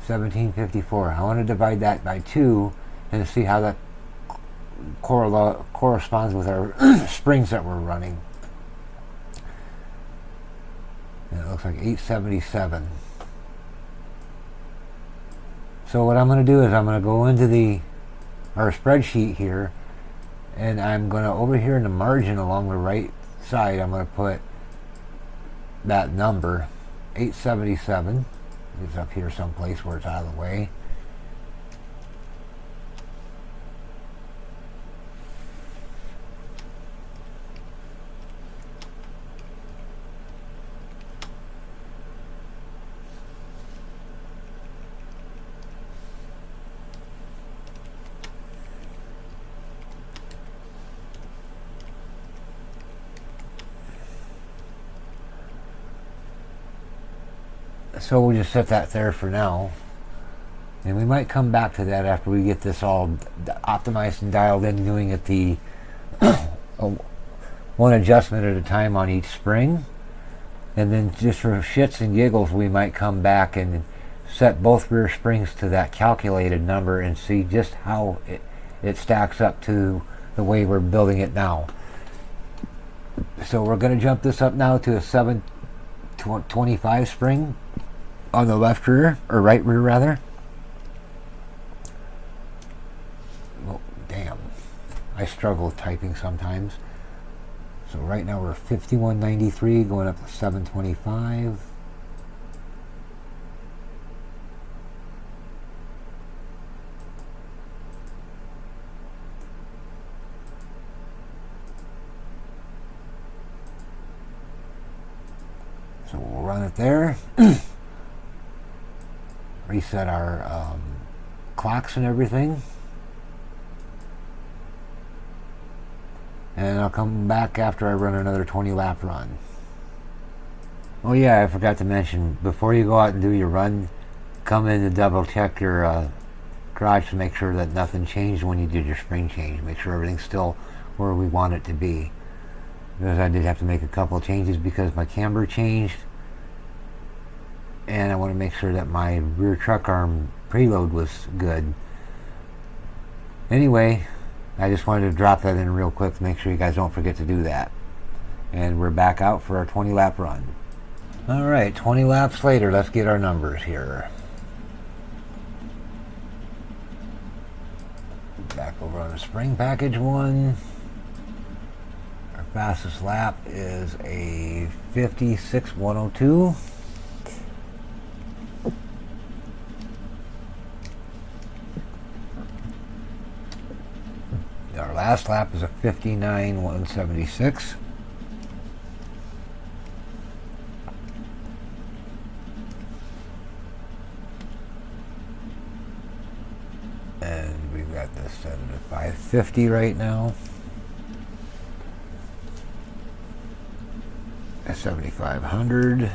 $17.54. I want to divide that by 2 and see how that corresponds with our springs that we're running. And it looks like 877. So what I'm going to do is I'm going to go into our spreadsheet here, and I'm going to, over here in the margin along the right side, I'm going to put that number 877. It's up here someplace where it's out of the way. So we'll just set that there for now, and we might come back to that after we get this all optimized and dialed in, doing it the one adjustment at a time on each spring. And then just for shits and giggles, we might come back and set both rear springs to that calculated number and see just how it stacks up to the way we're building it now. So we're going to jump this up now to a 725 spring on the left rear, or right rear rather. Oh, damn. I struggle with typing sometimes. So right now we're 5193 going up to 725. So we'll run it there. Reset our clocks and everything. And I'll come back after I run another 20 lap run. Oh yeah, I forgot to mention, before you go out and do your run, come in and double check your garage to make sure that nothing changed when you did your spring change. Make sure everything's still where we want it to be. Because I did have to make a couple of changes because my camber changed. And I want to make sure that my rear truck arm preload was good. Anyway, I just wanted to drop that in real quick to make sure you guys don't forget to do that. And we're back out for our 20 lap run. Alright, 20 laps later, let's get our numbers here. Back over on the spring package one. Our fastest lap is a 56.102. Our last lap is a 59.176. And we've got this set at 550 right now. A 7500.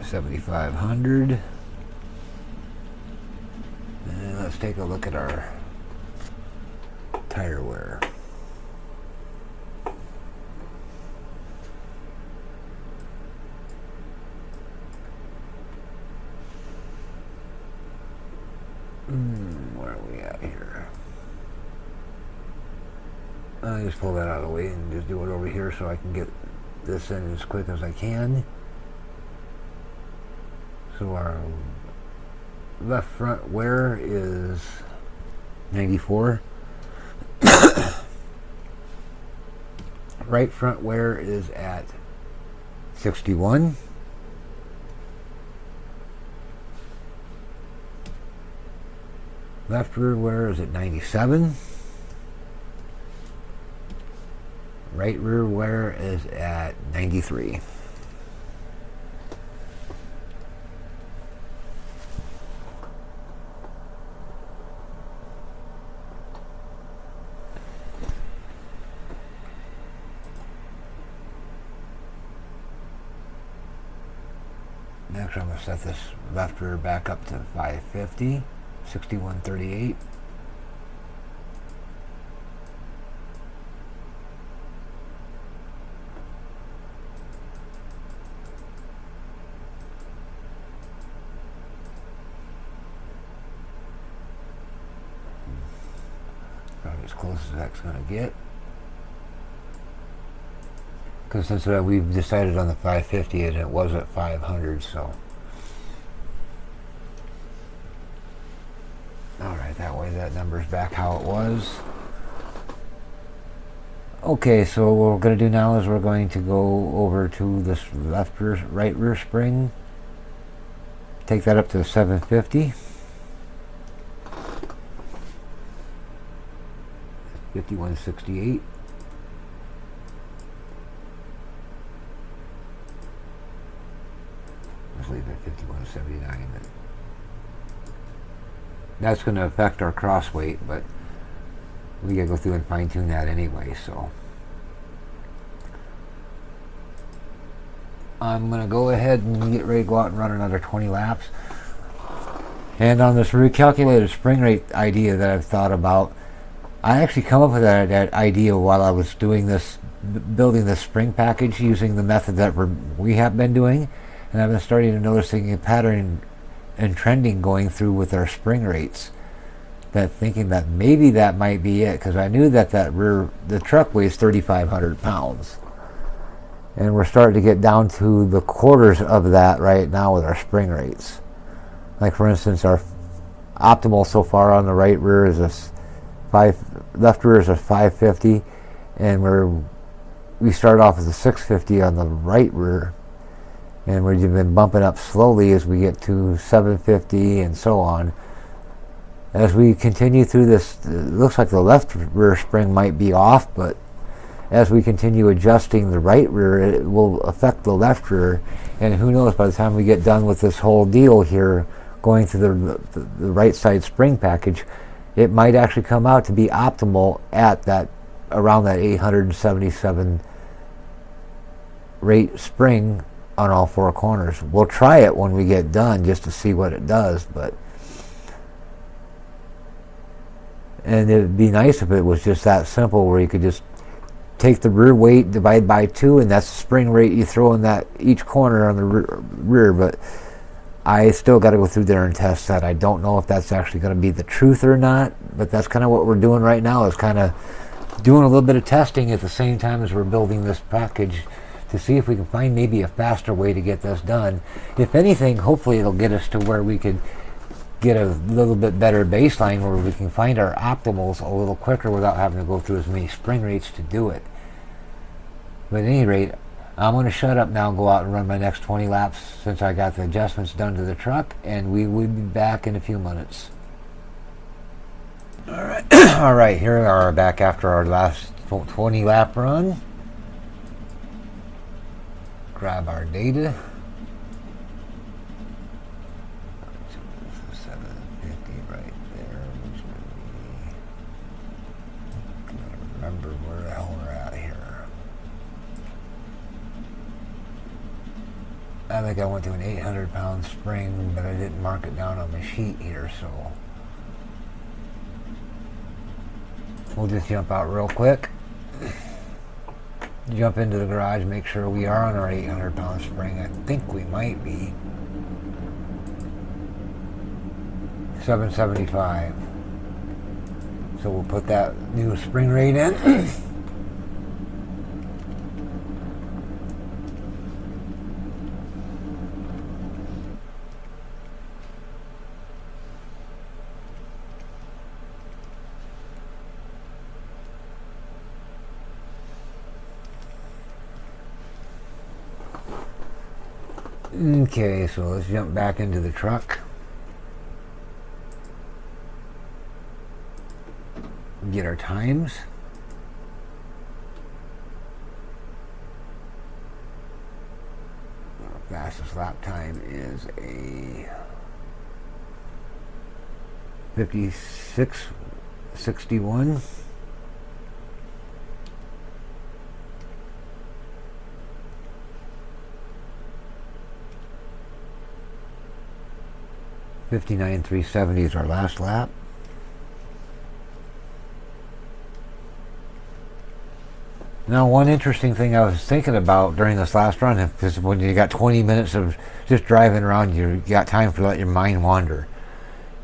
7500. And let's take a look at our tire wear. Where are we at here? I'll just pull that out of the way and just do it over here so I can get this in as quick as I can. So our left front wear is 94. Right front wear is at 61. Left rear wear is at 97. Right rear wear is at 93. Next, I'm going to set this left rear back up to 550, 6138. as close as that's going to get. Because since we've decided on the 550 and it was at 500, so. Alright, that way that number's back how it was. Okay, so what we're going to do now is we're going to go over to this right rear spring. Take that up to 750. 5168. Let's leave it at 5179. That's going to affect our cross weight, but we gotta go through and fine tune that anyway, so. I'm gonna go ahead and get ready to go out and run another 20 laps. And on this recalculated spring rate idea that I've thought about, I actually come up with that idea while I was doing this, building this spring package using the method that we have been doing, and I've been starting to noticing a pattern and trending going through with our spring rates. That thinking that maybe that might be it, because I knew that the truck weighs 3,500 pounds, and we're starting to get down to the quarters of that right now with our spring rates. Like for instance, our optimal so far on the right rear is left rear is a 550, and we start off with a 650 on the right rear, and we've been bumping up slowly as we get to 750 and so on. As we continue through this, it looks like the left rear spring might be off, but as we continue adjusting the right rear, it will affect the left rear, and who knows, by the time we get done with this whole deal here, going through the right side spring package, it might actually come out to be optimal at that, around that 877 rate spring on all four corners. We'll try it when we get done just to see what it does, and it'd be nice if it was just that simple, where you could just take the rear weight, divide by 2, and that's the spring rate you throw in that each corner on the rear. But I still got to go through there and test that. I don't know if that's actually going to be the truth or not, but that's kind of what we're doing right now, is kind of doing a little bit of testing at the same time as we're building this package to see if we can find maybe a faster way to get this done. If anything, hopefully it'll get us to where we could get a little bit better baseline where we can find our optimals a little quicker without having to go through as many spring rates to do it. But at any rate, I'm going to shut up now and go out and run my next 20 laps since I got the adjustments done to the truck, and we will be back in a few minutes. Alright, alright, here we are back after our last 20 lap run. Grab our data. 750 right there. Remember where the hell we're at here. I think I went to an 800-pound spring, but I didn't mark it down on the sheet here, so we'll just jump out real quick. Jump into the garage, make sure we are on our 800-pound spring. I think we might be. 775. So we'll put that new spring rate in. Okay, so let's jump back into the truck. Get our times. Our fastest lap time is a 56:61. $59,370 is our last lap. Now, one interesting thing I was thinking about during this last run, because when you got 20 minutes of just driving around, you got time to let your mind wander.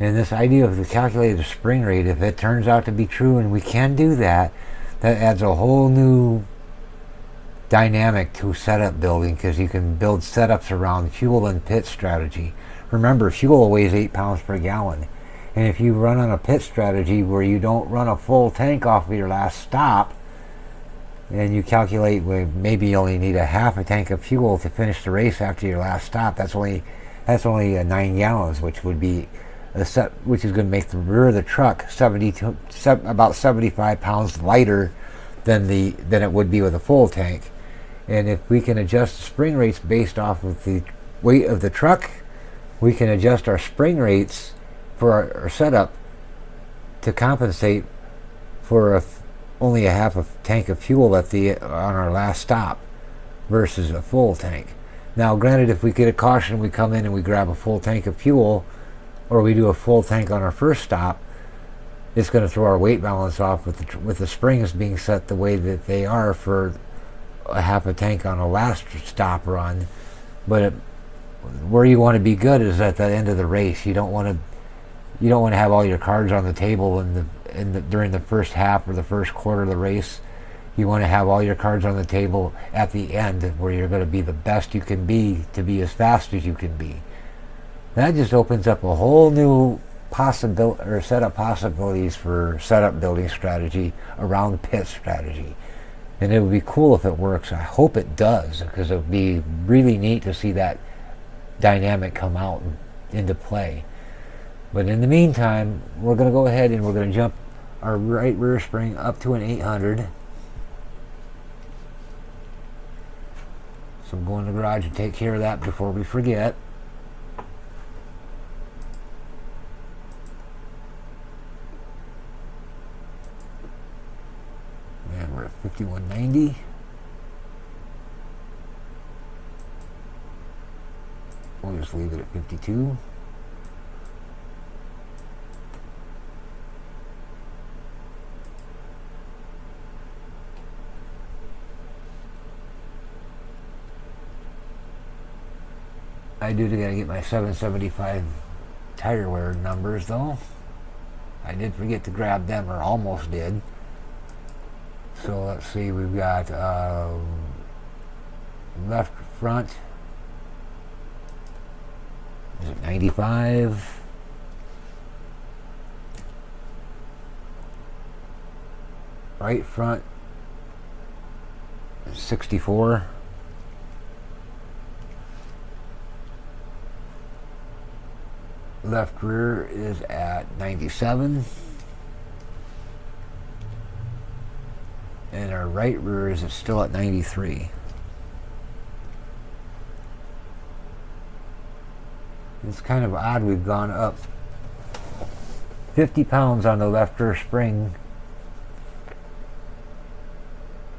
And this idea of the calculated spring rate, if it turns out to be true and we can do that, that adds a whole new dynamic to setup building, because you can build setups around fuel and pit strategy. Remember, fuel weighs 8 pounds per gallon. And if you run on a pit strategy where you don't run a full tank off of your last stop, and you calculate maybe you only need a half a tank of fuel to finish the race after your last stop, that's only 9 gallons, which would be which is going to make the rear of the truck about 75 pounds lighter than it would be with a full tank. And if we can adjust the spring rates based off of the weight of the truck, we can adjust our spring rates for our setup to compensate for only a half a tank of fuel on our last stop versus a full tank. Now, granted, if we get a caution, we come in and we grab a full tank of fuel, or we do a full tank on our first stop, it's going to throw our weight balance off with the springs being set the way that they are for a half a tank on a last stop run. But where you want to be good is at the end of the race. You don't want to have all your cards on the table during the first half or the first quarter of the race. You want to have all your cards on the table at the end, where you're going to be the best you can be to be as fast as you can be. That just opens up a whole new set of possibilities for setup building strategy around pit strategy. And it would be cool if it works. I hope it does, because it would be really neat to see that dynamic come out into play. But in the meantime, we're going to go ahead and we're going to jump our right rear spring up to an 800. So I'm going to the garage and take care of that before we forget. And we're at 5190. We'll just leave it at 52. I do gotta get my 775 tire wear numbers though. I did forget to grab them, or almost did. So let's see, we've got left front is it 95? Right front is 64. Left rear is at 97. And our right rear is still at 93. It's kind of odd, we've gone up 50 pounds on the left rear spring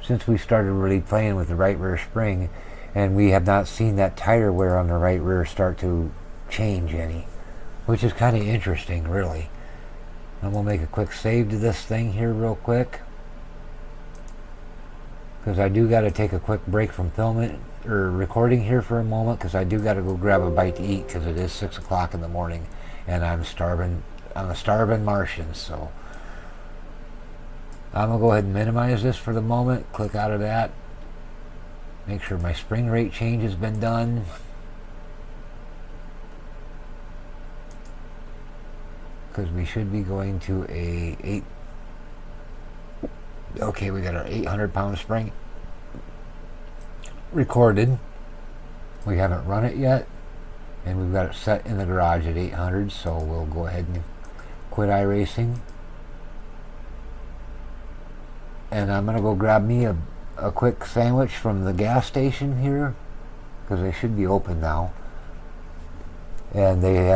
since we started really playing with the right rear spring, and we have not seen that tire wear on the right rear start to change any, which is kind of interesting, really. I'm going to make a quick save to this thing here real quick, because I do got to take a quick break from filming or recording here for a moment, because I do got to go grab a bite to eat, because it is 6 o'clock in the morning and I'm starving. I'm a starving Martian. So I'm going to go ahead and minimize this for the moment, click out of that, make sure my spring rate change has been done. Because we should be going to okay, we got our 800 pound spring recorded. We haven't run it yet, and we've got it set in the garage at 800, so we'll go ahead and quit iRacing. And I'm going to go grab me a quick sandwich from the gas station here, because they should be open now. And they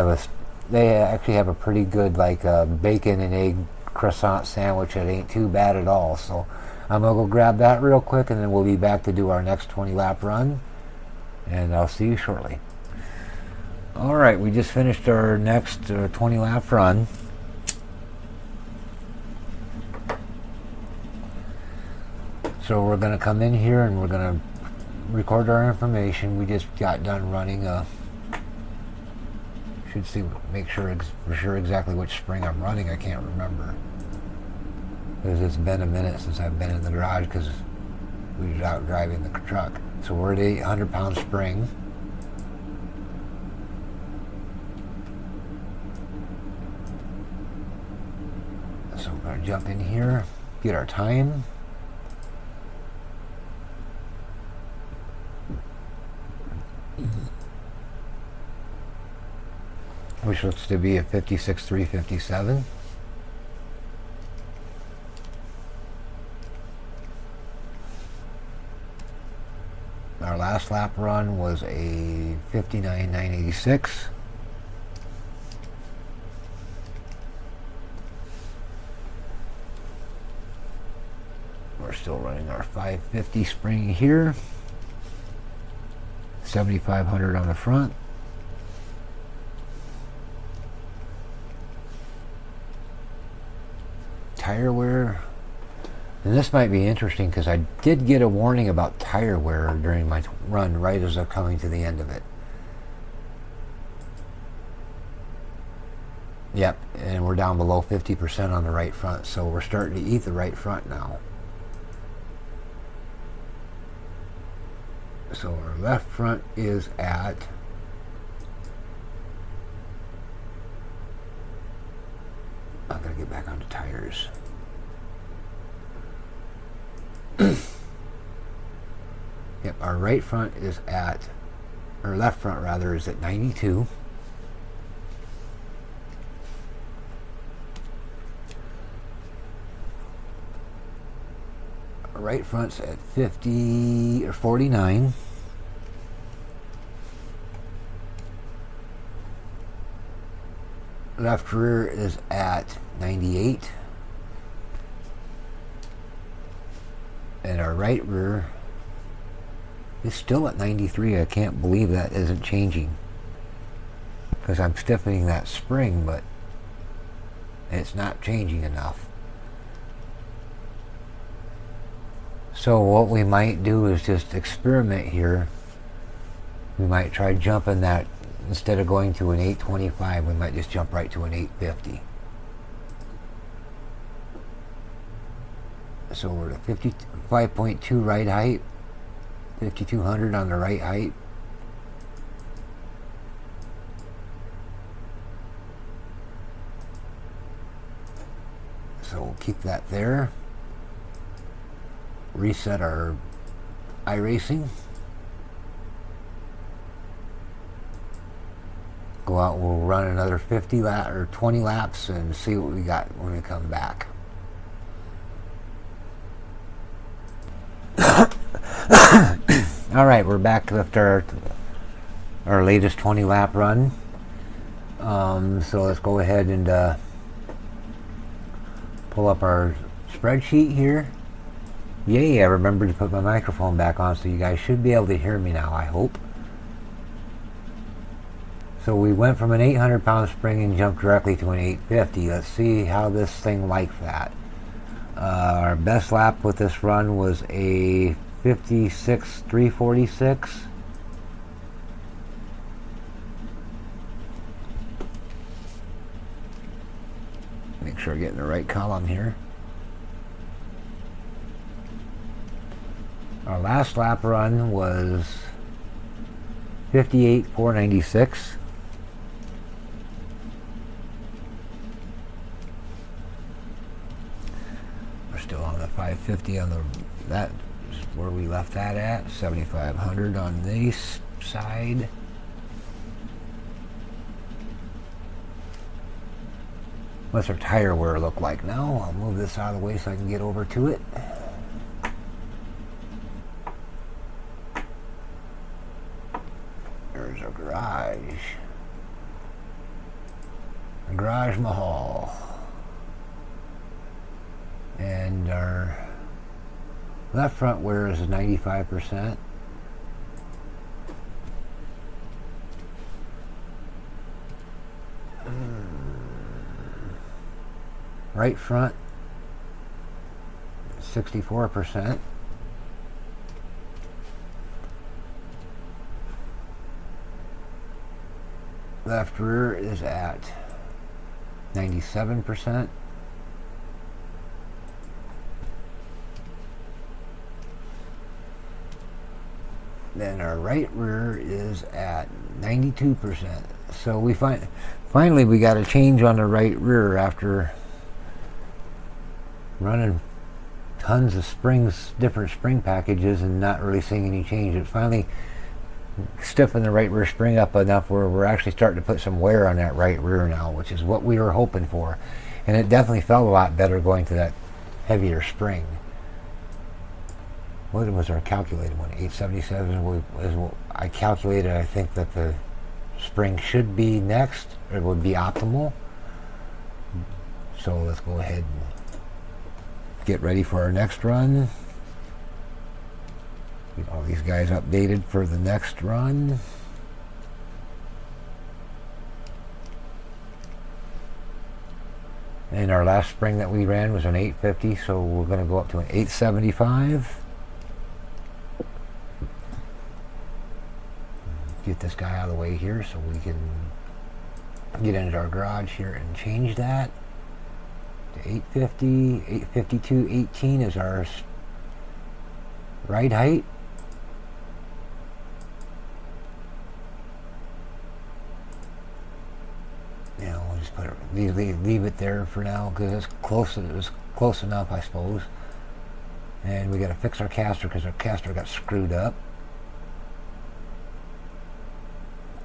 actually have a pretty good bacon and egg croissant sandwich that ain't too bad at all. So I'm going to go grab that real quick, and then we'll be back to do our next 20 lap run, and I'll see you shortly. Alright, we just finished our next 20 lap run. So we're going to come in here and we're going to record our information. We just got done running Should see, make sure for sure exactly which spring I'm running. I can't remember because it's been a minute since I've been in the garage because we was out driving the truck. So we're at 800-pound spring. So we're going to jump in here, get our time. Which looks to be a 56.357. Our last lap run was a 59.986. We're still running our 550 spring here. 7,500 on the front. Tire wear. And this might be interesting because I did get a warning about tire wear during my run right as I'm coming to the end of it. Yep, and we're down below 50% on the right front, so we're starting to eat the right front now. So our left front is at I'm gonna get back onto tires. Yep, our right front is at, or left front rather, is at 92. Our right front's at 50 or 49. Left rear is at 98. And our right rear is still at 93. I can't believe that isn't changing. Because I'm stiffening that spring, but it's not changing enough. So what we might do is just experiment here. We might try jumping that. Instead of going to an 825, we might just jump right to an 850. So we're at 55.2 right height, 5,200 on the right height. So we'll keep that there. Reset our iRacing. Go out, we'll run another 50 lap or 20 laps and see what we got when we come back. All right, we're back after our latest 20 lap run. So let's go ahead and pull up our spreadsheet here. Yay, I remembered to put my microphone back on, so you guys should be able to hear me now, I hope. So we went from an 800-pound spring and jumped directly to an 850. Let's see how this thing likes that. Our best lap with this run was a 56.346. Make sure I get in the right column here. Our last lap run was 58.496. We're still on the 550 on the, that is where we left that at. 7,500 on this side. What's our tire wear look like now? I'll move this out of the way so I can get over to it. There's our garage. Garage Mahal. And our left front wear is 95%. Right front 64%. Left rear is at 97%. Then our right rear is at 92%. So we finally we got a change on the right rear after running tons of springs, different spring packages, and not really seeing any change. It finally stiffened the right rear spring up enough where we're actually starting to put some wear on that right rear now, which is what we were hoping for. And it definitely felt a lot better going to that heavier spring. What was our calculated one? 877 was what I calculated. I think that the spring should be next. It would be optimal. So let's go ahead and get ready for our next run. Get all these guys updated for the next run. And our last spring that we ran was an 850, so we're going to go up to an 875. Get this guy out of the way here so we can get into our garage here and change that to 850. 852.18 is our ride height. Yeah, we'll just put it, leave it there for now because it's close enough, I suppose. And we got to fix our caster because our caster got screwed up.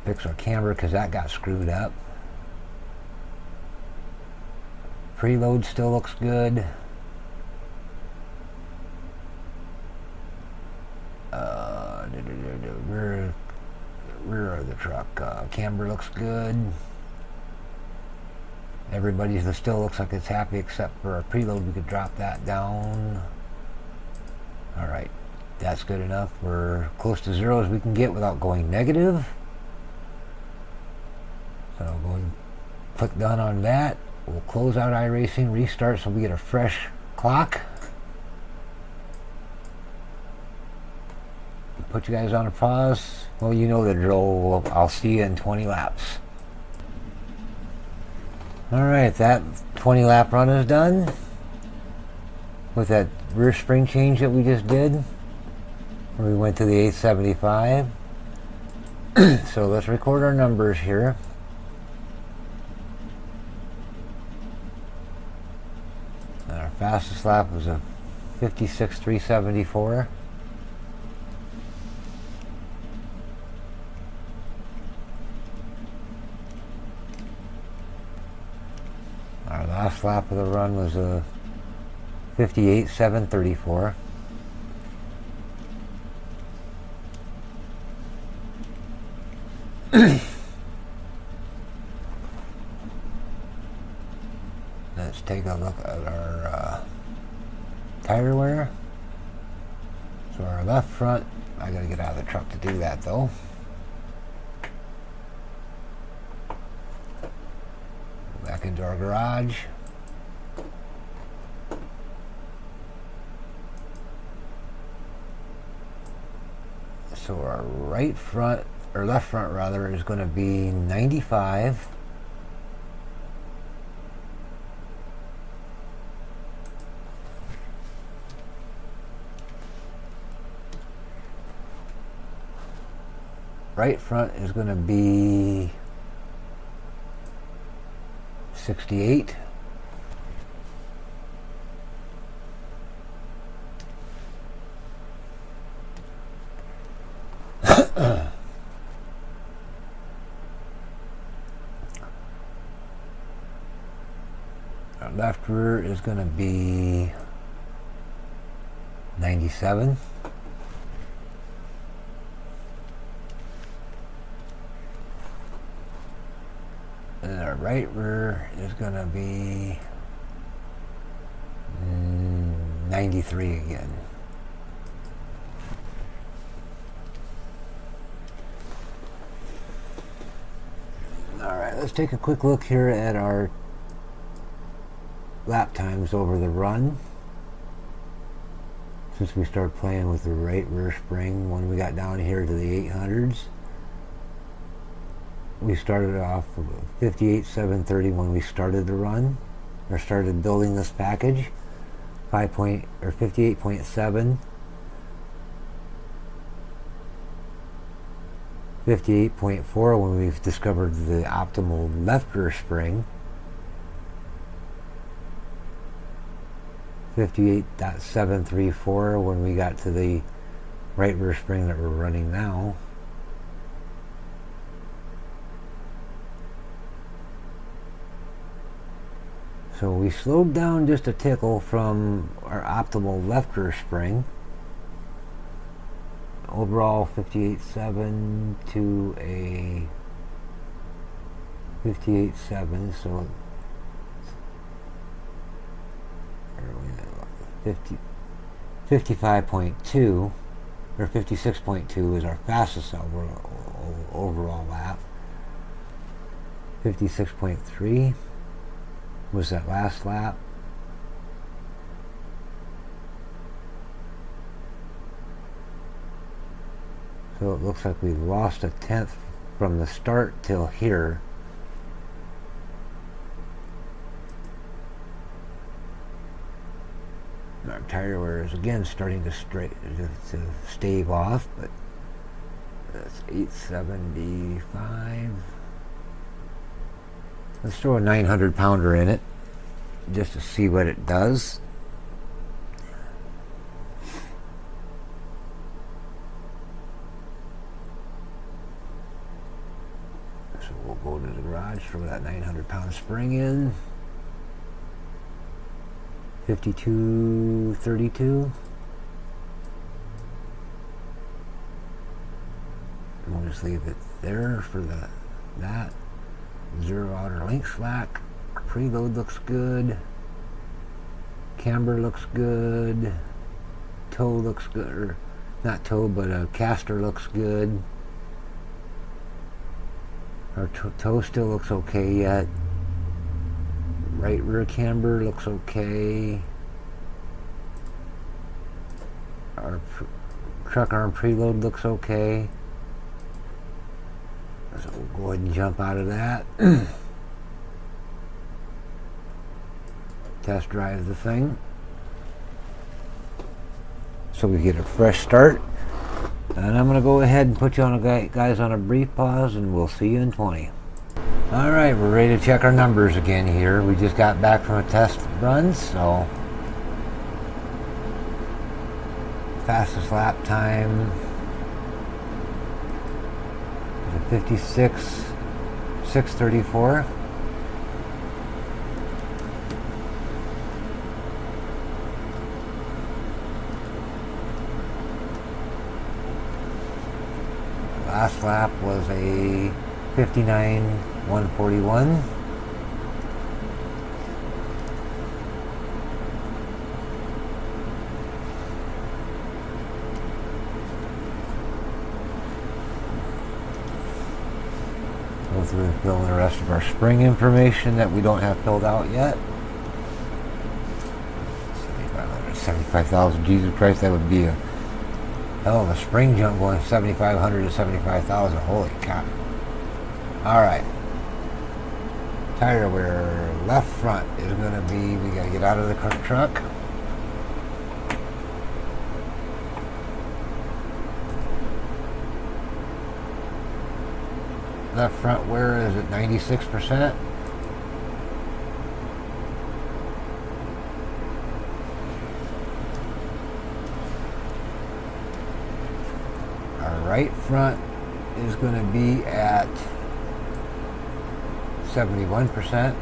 Fix our camber because that got screwed up. Preload still looks good. Rear of the truck camber looks good. Everybody's still looks like it's happy except for our preload. We could drop that down. Alright, that's good enough. We're close to zero as we can get without going negative. So go and click done on that. We'll close out iRacing, restart so we get a fresh clock. Put you guys on a pause. Well, you know the drill. I'll see you in 20 laps. Alright, that 20 lap run is done. With that rear spring change that we just did. We went to the 875. So let's record our numbers here. Our fastest lap was a 56.374. Our last lap of the run was a 58.734. Let's take a look at our tire wear. So our left front, I gotta get out of the truck to do that though. Back into our garage. So our right front, or left front rather, is going to be 95. Right front is going to be 68. Our left rear is going to be 97. And our right rear is going to be 93 again. Alright, let's take a quick look here at our lap times over the run. Since we started playing with the right rear spring when we got down here to the 800s. we started off with 58,730 when we started the run, or started building this package. 58.7, 58.4 when we've discovered the optimal left rear spring, 58.734 when we got to the right rear spring that we're running now. So we slowed down just a tickle from our optimal left rear spring. Overall 58.7 to a 58.7, so 55.2 or 56.2 is our fastest overall lap. 56.3 was that last lap. So it looks like we lost a tenth from the start till here. Our tire wear is again starting to stave off, but that's 875. Let's throw a 900 pounder in it just to see what it does. So we'll go to the garage, throw that 900 pound spring in. 52.32. We'll just leave it there for that. Zero outer link slack. Preload looks good. Camber looks good. Toe looks good, or not toe, but a caster looks good. Our toe still looks okay yet. Right rear camber looks okay. Our truck arm preload looks okay. So we'll go ahead and jump out of that. Test drive the thing. So we get a fresh start. And I'm going to go ahead and put you on guys on a brief pause, and we'll see you in 20. Alright, we're ready to check our numbers again here. We just got back from a test run, so fastest lap time is a 56.634. Last lap was a 59.141. Go through and fill in the rest of our spring information that we don't have filled out yet. 75,000, Jesus Christ, that would be a hell of a spring jump going 7,500 to 75,000. Holy cow. Alright. Tire wear left front is going to be, we got to get out of the truck. Left front wear is at 96%. Our right front is going to be at 71%.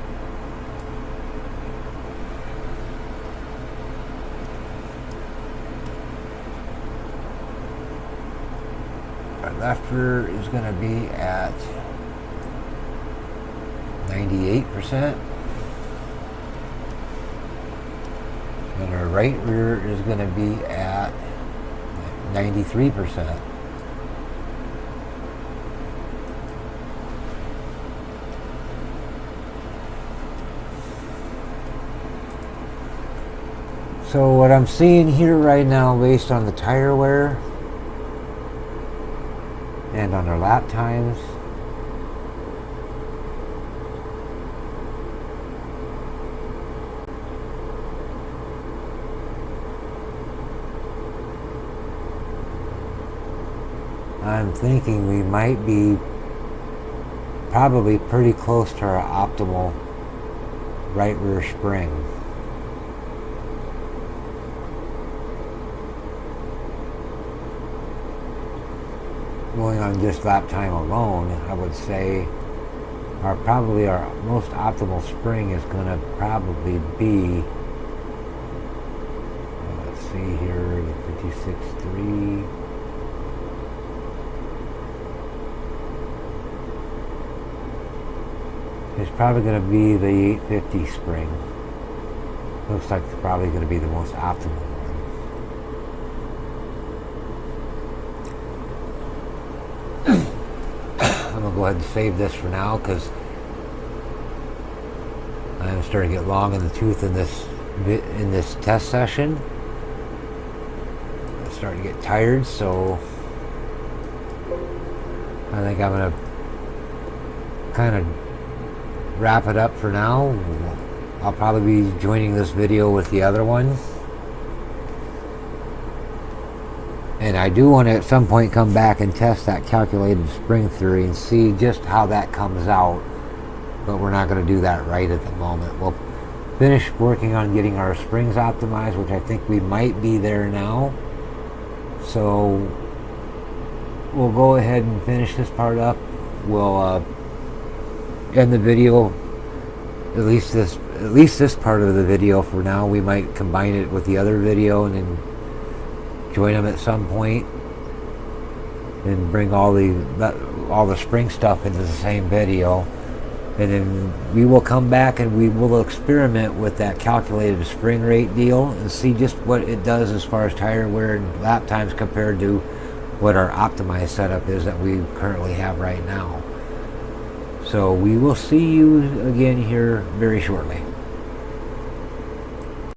Our left rear is going to be at 98%. And our right rear is going to be at 93%. So what I'm seeing here right now, based on the tire wear and on our lap times, I'm thinking we might be probably pretty close to our optimal right rear spring. Going on just lap time alone, I would say probably our most optimal spring is going to probably be, let's see here, the 56.3. It's probably going to be the 850 spring. Looks like it's probably going to be the most optimal one. I'm going to go ahead and save this for now because I'm starting to get long in the tooth in this test session. I'm starting to get tired, so I think I'm going to kind of wrap it up for now. I'll probably be joining this video with the other one. And I do want to at some point come back and test that calculated spring theory and see just how that comes out. But we're not going to do that right at the moment. We'll finish working on getting our springs optimized, which I think we might be there now. So we'll go ahead and finish this part up. We'll end the video, at least this part of the video for now. We might combine it with the other video and then join them at some point and bring all the spring stuff into the same video, and then we will come back and we will experiment with that calculated spring rate deal and see just what it does as far as tire wear and lap times compared to what our optimized setup is that we currently have right now. So we will see you again here very shortly.